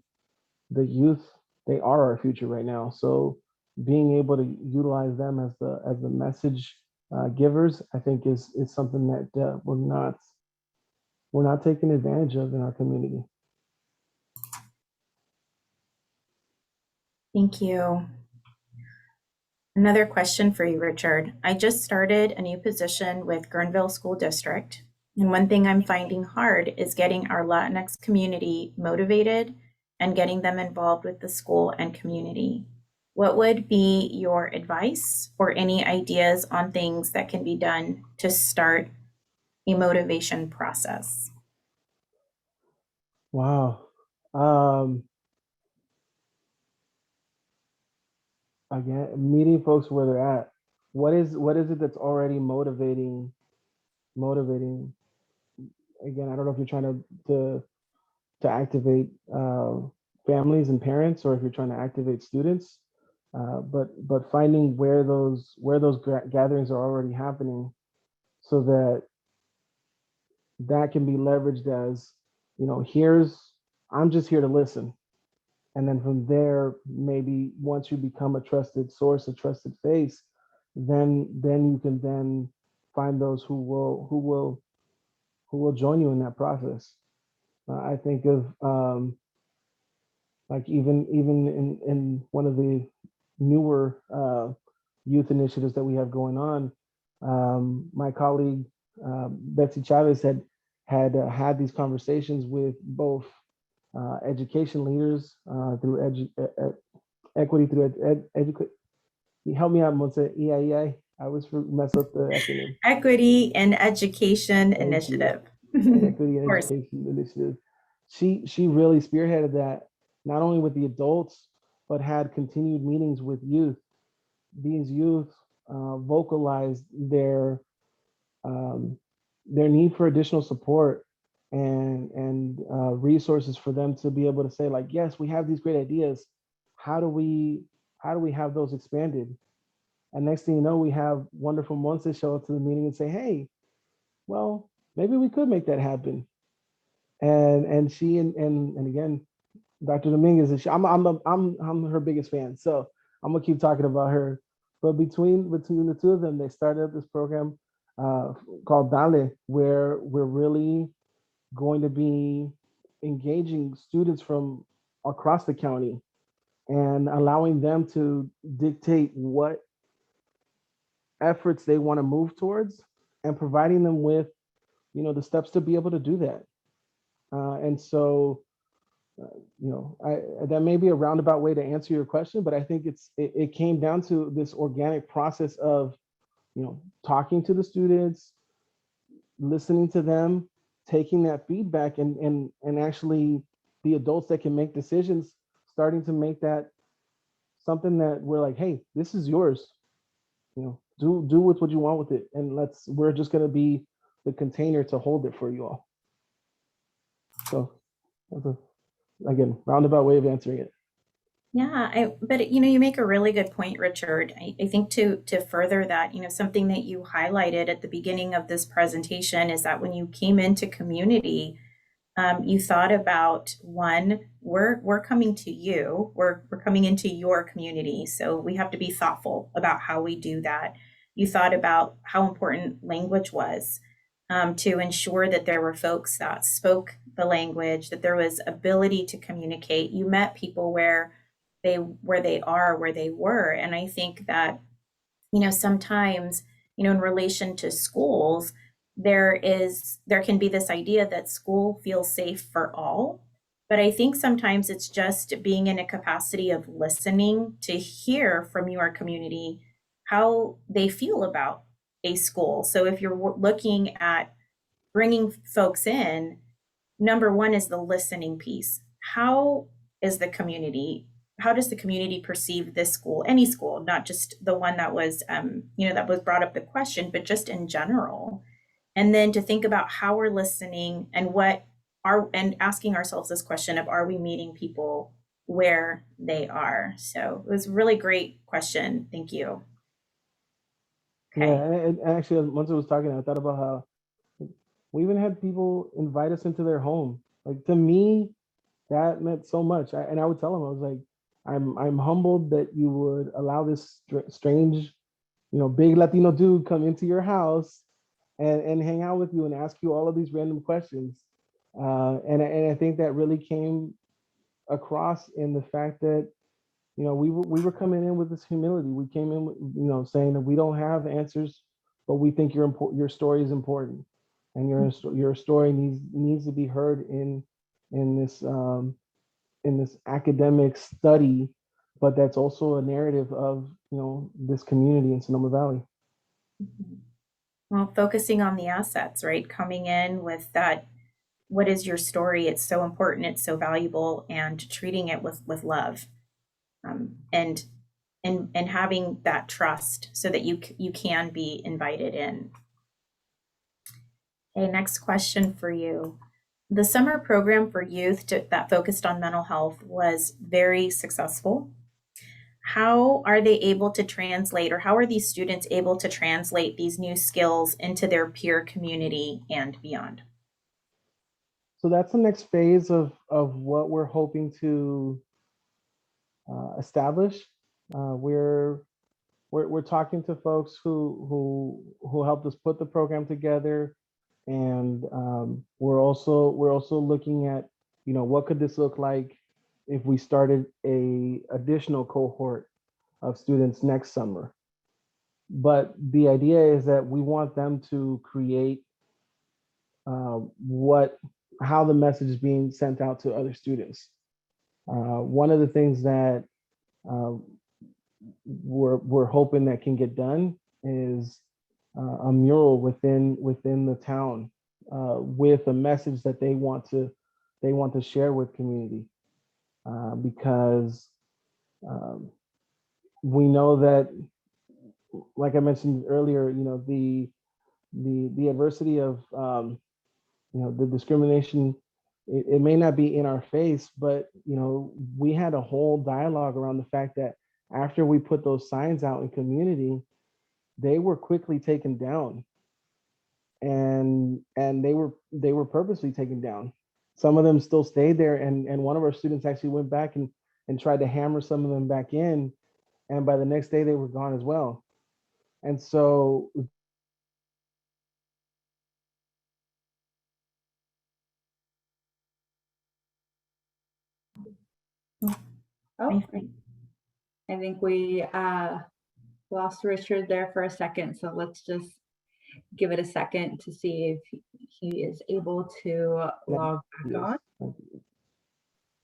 the youth, they are our future right now. So being able to utilize them as the message givers, I think is something that we're not taking advantage of in our community. Thank you. Another question for you, Richard. I just started a new position with Guerneville School District. And one thing I'm finding hard is getting our Latinx community motivated and getting them involved with the school and community. What would be your advice or any ideas on things that can be done to start a motivation process? Wow. Again, meeting folks where they're at. What is it that's already motivating? Again, I don't know if you're trying to activate families and parents, or if you're trying to activate students, but finding where those gatherings are already happening, so that that can be leveraged as, I'm just here to listen. And then from there, maybe once you become a trusted source, a trusted face, then you can then find those who will join you in that process. I think of like even in one of the newer youth initiatives that we have going on, my colleague Betsy Chavez had these conversations with both education leaders through equity through educate. Help me out, Monse. EIEI. I always mess up the acronym. Equity and Education Thank Initiative. Equity and Of course. Education Initiative. She really spearheaded that, not only with the adults, but had continued meetings with youth. These youth vocalized their need for additional support and resources for them to be able to say, like, yes, we have these great ideas. How do we have those expanded? And next thing you know, we have wonderful Monse show up to the meeting and say, hey, well, maybe we could make that happen. And she and again, Dr. Dominguez, I'm her biggest fan. So I'm gonna keep talking about her. But between the two of them, they started this program called Dale, where we're really going to be engaging students from across the county and allowing them to dictate what efforts they want to move towards and providing them with, the steps to be able to do that. And so, that may be a roundabout way to answer your question, but I think it came down to this organic process of, talking to the students, listening to them, taking that feedback, and actually the adults that can make decisions, starting to make that something that we're like, hey, this is yours. Do with what you want with it, and we're just going to be the container to hold it for you all. So that's again, roundabout way of answering it. Yeah, but you make a really good point, Richard. I think to further that, something that you highlighted at the beginning of this presentation is that when you came into community, you thought about, one, we're coming to you, we're coming into your community, so we have to be thoughtful about how we do that. You thought about how important language was, to ensure that there were folks that spoke the language, that there was ability to communicate. You met people where they were. And I think that, sometimes, in relation to schools, there can be this idea that school feels safe for all. But I think sometimes it's just being in a capacity of listening to hear from your community how they feel about a school. So if you're looking at bringing folks in, number one is the listening piece. How does the community perceive this school, any school, not just the one that was, that was brought up the question, but just in general? And then to think about how we're listening and asking ourselves this question of, are we meeting people where they are? So it was a really great question. Thank you. Okay. Yeah, and actually, once I was talking, I thought about how we even had people invite us into their home. Like, to me, that meant so much. And I would tell them, I was like, I'm humbled that you would allow this strange, big Latino dude come into your house and hang out with you and ask you all of these random questions. And I think that really came across in the fact that, we were coming in with this humility. We came in with, saying that we don't have answers, but we think your story is important, and your story needs to be heard in this academic study, but that's also a narrative of, this community in Sonoma Valley. Well, focusing on the assets, right? Coming in with that, what is your story? It's so important, it's so valuable, and treating it with love, and having that trust so that you can be invited in. Okay, next question for you. The summer program for youth that focused on mental health was very successful. How are they able to translate, or how are these students able to translate these new skills into their peer community and beyond? so that's the next phase of what we're hoping to establish. We're talking to folks who helped us put the program together, and we're also looking at, you know, what could this look like if we started a additional cohort of students next summer. But the idea is that we want them to create how the message is being sent out to other students. One of the things that we're hoping that can get done is a mural within the town with a message that they want to share with community, because we know that, like I mentioned earlier, you know, the adversity of you know, the discrimination, it may not be in our face, but, you know, we had a whole dialogue around the fact that after we put those signs out in community, they were quickly taken down, and they were purposely taken down. Some of them still stayed there, and one of our students actually went back and tried to hammer some of them back in, and by the next day they were gone as well. And so Oh, I think we lost Richard there for a second, so let's just give it a second to see if he is able to log back on.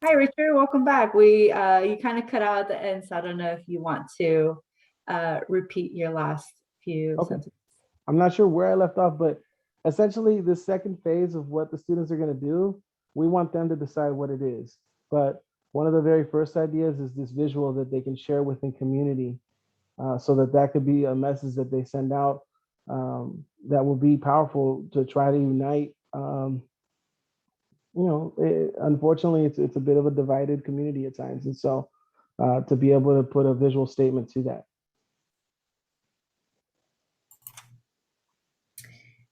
Hi, Richard, welcome back. You kind of cut out at the end, so I don't know if you want to repeat your last few sentences. I'm not sure where I left off, but essentially the second phase of what the students are going to do, we want them to decide what it is. But one of the very first ideas is this visual that they can share within community, so that could be a message that they send out that will be powerful to try to unite. You know, unfortunately, it's a bit of a divided community at times. And so to be able to put a visual statement to that.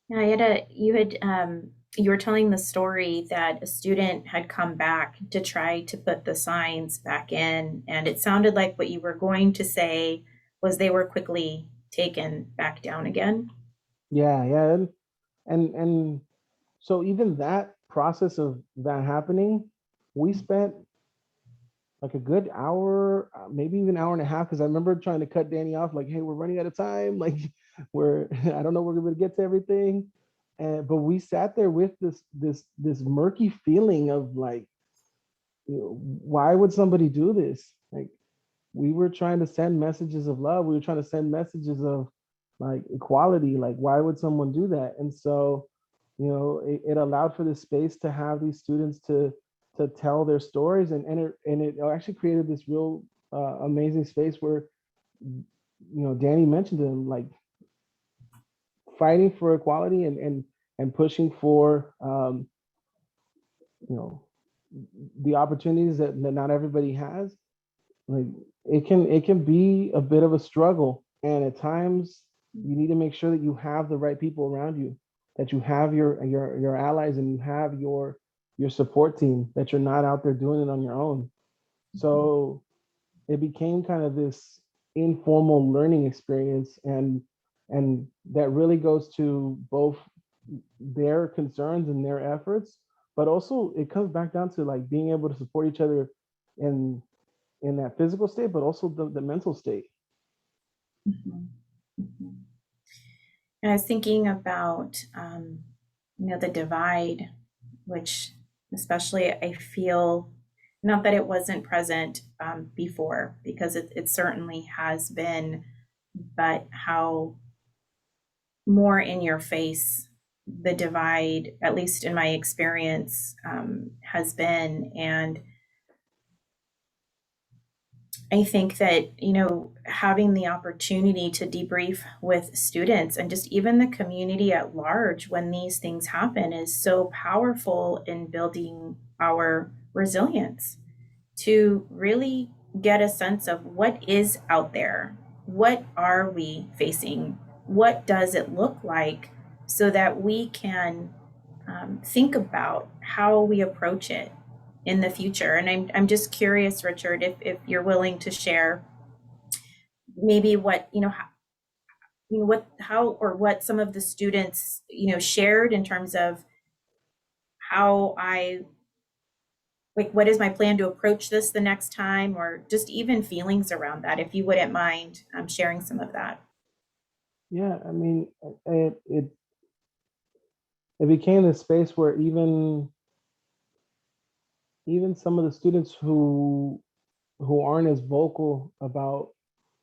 Now, you were telling the story that a student had come back to try to put the signs back in, and it sounded like what you were going to say was they were quickly taken back down again. Yeah, and so even that process of that happening, we spent like a good hour, maybe even hour and a half, because I remember trying to cut Danny off, like, hey, we're running out of time, like I don't know we're gonna get to everything. But we sat there with this murky feeling of like, you know, why would somebody do this? Like, we were trying to send messages of love. We were trying to send messages of like equality. Like, why would someone do that? And so, you know, it allowed for this space to have these students to tell their stories, and it actually created this real amazing space where, you know, Danny mentioned them, like fighting for equality and pushing for you know, the opportunities that not everybody has. Like, it can be a bit of a struggle, and at times you need to make sure that you have the right people around you, that you have your allies, and you have your support team, that you're not out there doing it on your own. So it became kind of this informal learning experience, and that really goes to both their concerns and their efforts, but also it comes back down to like being able to support each other in that physical state, but also the mental state. And I was thinking about you know, the divide, which especially I feel, not that it wasn't present before, because it certainly has been, but how more in your face the divide, at least in my experience, has been. And I think that, you know, having the opportunity to debrief with students and just even the community at large when these things happen is so powerful in building our resilience, to really get a sense of what is out there, what are we facing, what does it look like, so that we can think about how we approach it in the future. And I'm just curious, Richard, if you're willing to share maybe what, what some of the students, shared in terms of how what is my plan to approach this the next time, or just even feelings around that, if you wouldn't mind sharing some of that. Yeah, I mean, it became this space where even some of the students who aren't as vocal about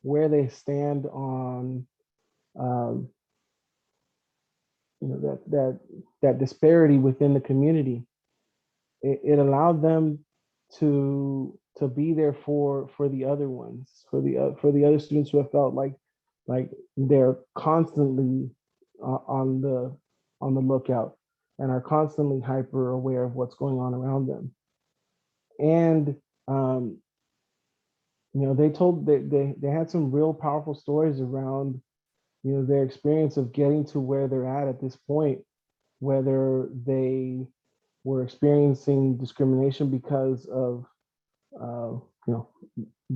where they stand on that disparity within the community, it allowed them to be there for the other ones, for the other students who have felt like they're constantly on the lookout and are constantly hyper aware of what's going on around them. And they had some real powerful stories around their experience of getting to where they're at this point, whether they were experiencing discrimination because of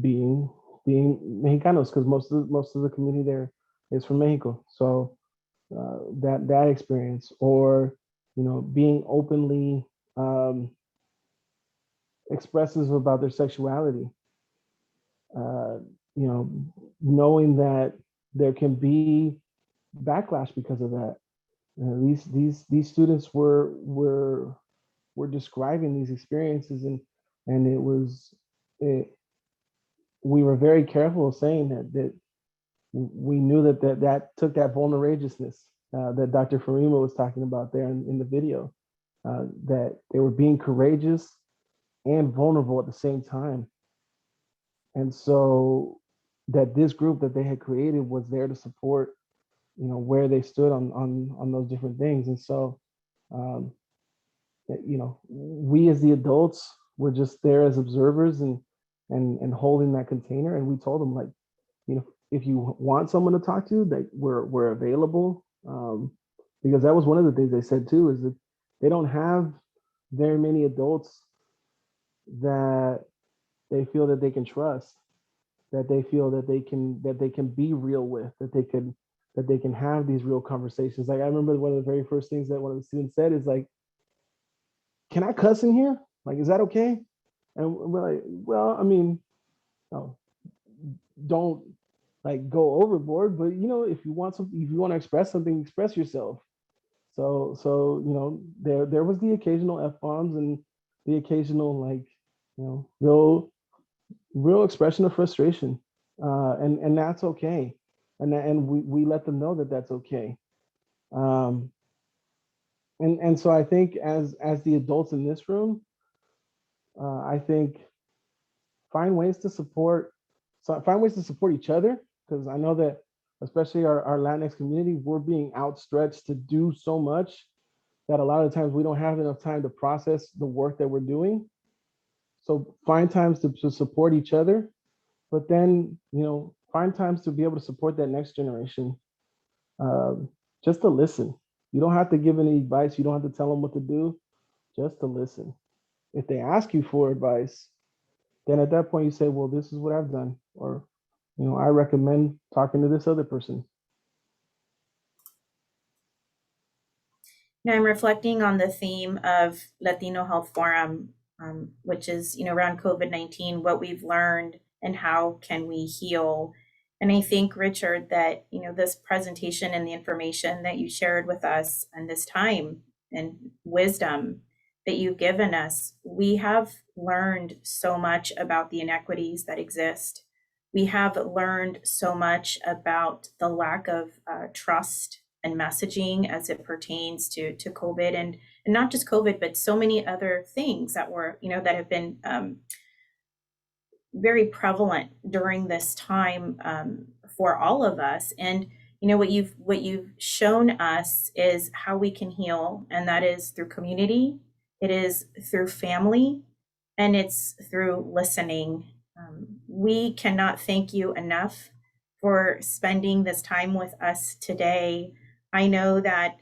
being Mexicanos, because most of the community there is from Mexico. So that experience, or being openly expressive about their sexuality, knowing that there can be backlash because of that. These students were describing these experiences, and we were very careful of saying that we knew that took that vulnerageousness that Dr. Farima was talking about there in the video, that they were being courageous and vulnerable at the same time. And so that this group that they had created was there to support, where they stood on those different things. And so, we as the adults were just there as observers and holding that container. And we told them, like, if you want someone to talk to, that we're available. Because that was one of the things they said too, is that they don't have very many adults that they feel that they can trust, that they feel that they can be real with, that they can have these real conversations. Like, I remember one of the very first things that one of the students said is like, "Can I cuss in here? Like, is that okay?" And we're like, "Well, I mean, no, don't like go overboard, but if you want to express something, express yourself." So there was the occasional F-bombs and the occasional real expression of frustration, and that's okay, and we let them know that that's okay. And so I think as the adults in this room, I think find ways to support each other, because I know that especially our Latinx community, we're being outstretched to do so much that a lot of times we don't have enough time to process the work that we're doing. So find times to support each other, but then find times to be able to support that next generation. Just to listen. You don't have to give any advice. You don't have to tell them what to do. Just to listen. If they ask you for advice, then at that point you say, "Well, this is what I've done," or I recommend talking to this other person. Now I'm reflecting on the theme of Latino Health Forum, which is around COVID-19, what we've learned and how can we heal. And I think, Richard, that this presentation and the information that you shared with us and this time and wisdom that you've given us, we have learned so much about the inequities that exist. We have learned so much about the lack of trust and messaging as it pertains to COVID, and not just COVID, but so many other things that were, that have been very prevalent during this time for all of us. And what you've shown us is how we can heal, and that is through community, it is through family, and it's through listening. We cannot thank you enough for spending this time with us today. I know that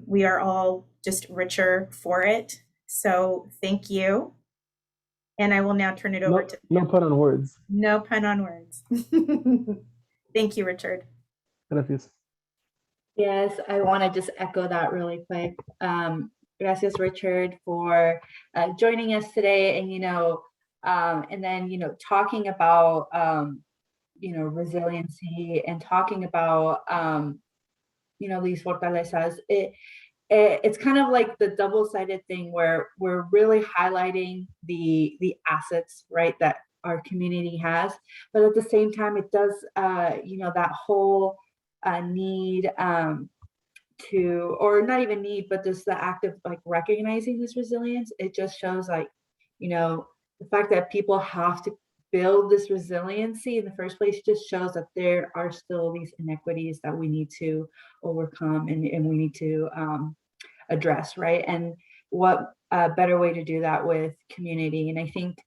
we are all just richer for it. So thank you. And I will now turn it over to no pun on words. No pun on words. Thank you, Richard. Gracias. Yes, I want to just echo that really quick. Gracias, Richard, for joining us today, and and then talking about resiliency, and talking about these fortalezas. It's kind of like the double-sided thing where we're really highlighting the assets, right, that our community has, but at the same time it does that whole need to, or not even need, but just the act of like recognizing this resilience. It just shows like the fact that people have to build this resiliency in the first place just shows that there are still these inequities that we need to overcome, and we need to address, right? And what a better way to do that with community. And I think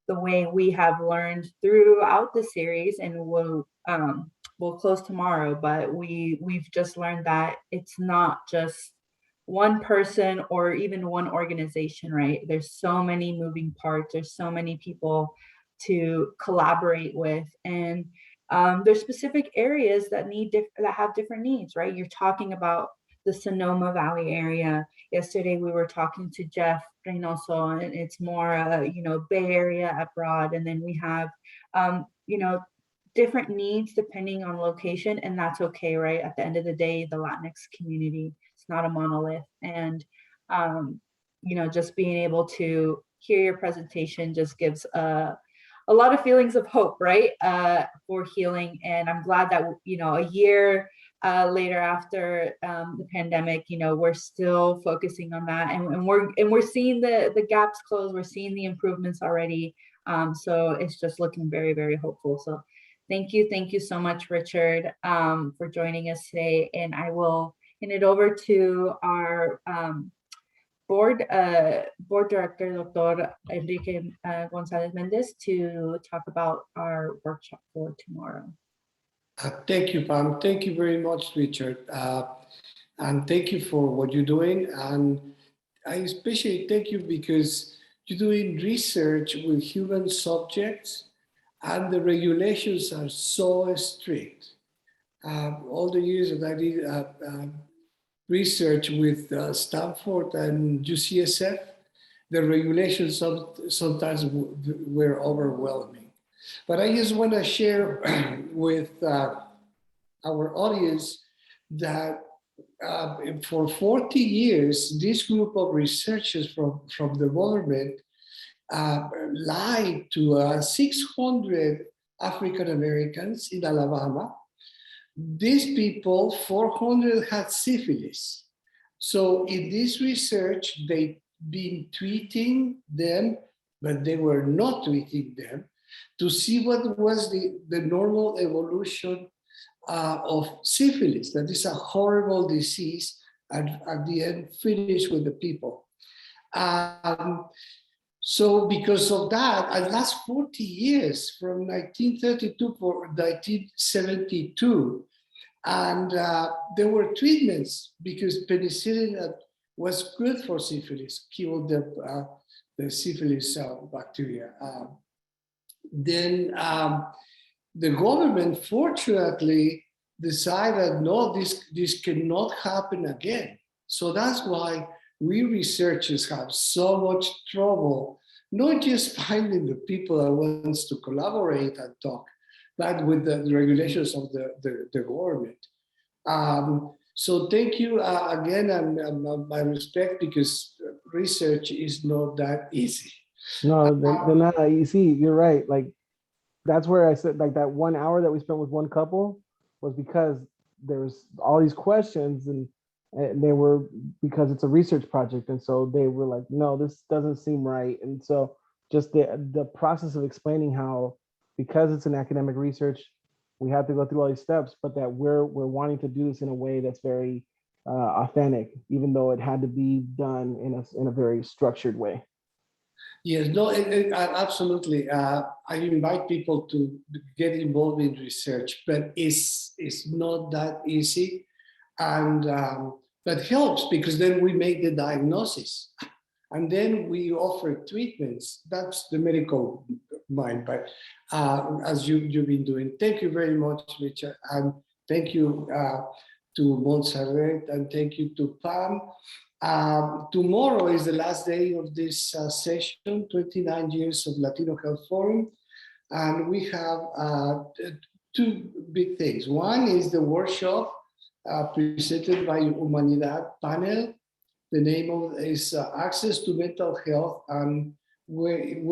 the way we have learned throughout the series, and we'll close tomorrow, but we've just learned that it's not just one person or even one organization, right? There's so many moving parts. There's so many people to collaborate with, and there's specific areas that have different needs, right? You're talking about the Sonoma Valley area. Yesterday we were talking to Jeff Reynoso, and it's more Bay Area abroad, and then we have different needs depending on location, and that's okay, right? At the end of the day, the Latinx community, it's not a monolith, and just being able to hear your presentation just gives a lot of feelings of hope, right, for healing. And I'm glad that a year later after the pandemic, we're still focusing on that, and we're seeing the gaps close. We're seeing the improvements already. So it's just looking very, very hopeful. So thank you so much, Richard, for joining us today. And I will hand it over to our board director, Dr. Enrique Gonzalez Mendez, to talk about our workshop for tomorrow. Thank you, Pam. Thank you very much, Richard. And thank you for what you're doing. And I especially thank you because you're doing research with human subjects, and the regulations are so strict. All the years that I did research with Stanford and UCSF, the regulations sometimes were overwhelming. But I just want to share with our audience that for 40 years, this group of researchers from the government lied to 600 African Americans in Alabama. These people, 400 had syphilis. So in this research, they've been treating them, but they were not treating them, to see what was the normal evolution of syphilis. That is a horrible disease, and at the end, finish with the people. So because of that, the last 40 years, from 1932 to 1972, and there were treatments because penicillin was good for syphilis, killed the syphilis bacteria. Then the government, fortunately, decided, no, this cannot happen again. So that's why we researchers have so much trouble, not just finding the people that wants to collaborate and talk, but with the regulations of the government. So thank you again, and my respect, because research is not that easy. No, they're not easy. You're right. Like, that's where I said, like, that 1 hour that we spent with one couple was because there's all these questions, and they were, because it's a research project, and so they were like, no, this doesn't seem right. And so just the process of explaining how, because it's an academic research, we have to go through all these steps, but that we're wanting to do this in a way that's very authentic, even though it had to be done in a very structured way. Yes, no, absolutely. I invite people to get involved in research, but it's not that easy. And That helps because then we make the diagnosis and then we offer treatments. That's the medical mind, but as you've been doing. Thank you very much, Richard. And thank you to Montserrat, and thank you to Pam. Tomorrow is the last day of this session, 29 years of Latino Health Forum. And we have two big things. One is the workshop presented by Comunidad panel. The name of it is Access to Mental Health and where it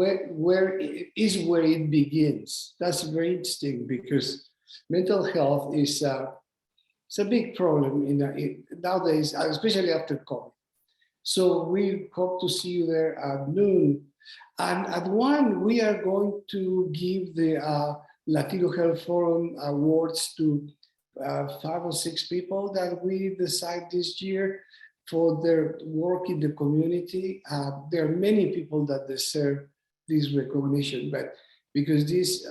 begins. That's very interesting because mental health is it's a big problem nowadays, especially after COVID. So we hope to see you there at noon. And at 1, we are going to give the Latino Health Forum awards to 5 or 6 people that we decide this year for their work in the community. There are many people that deserve this recognition, but because these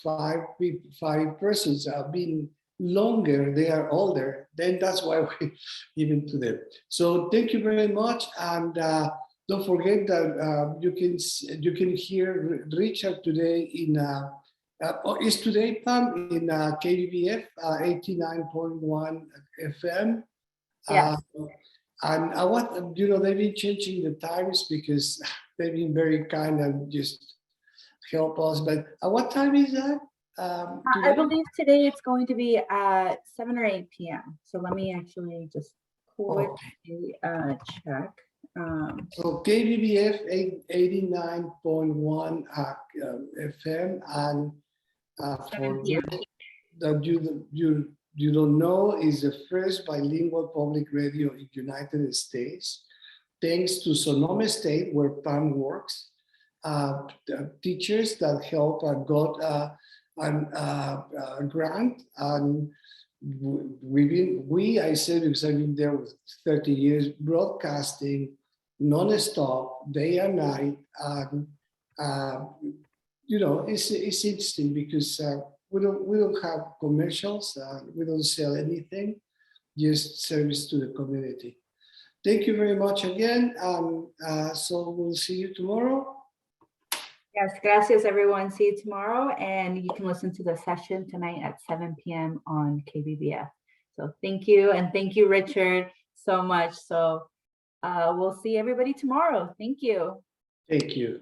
5 persons have been longer, they are older, then that's why we give it to them. So thank you very much, and don't forget that you can hear Richard today in is today, Pam, in KBBF 89.1 FM. Yeah. And they've been changing the times because they've been very kind and just help us. But at what time is that? I believe today it's going to be at 7 or 8 p.m. So let me actually just quickly check. So KBBF 89.1 FM, and for those that you don't know, is the first bilingual public radio in the United States, thanks to Sonoma State, where Pam works. Teachers that help got a grant, and I say because I've been there with 30 years, broadcasting non-stop, day and night, and it's interesting because we don't have commercials, we don't sell anything, just service to the community. Thank you very much again, so we'll see you tomorrow. Yes, gracias everyone. See you tomorrow, and you can listen to the session tonight at 7 p.m. on KBBF. So thank you, and thank you, Richard, so much. So we'll see everybody tomorrow. Thank you. Thank you.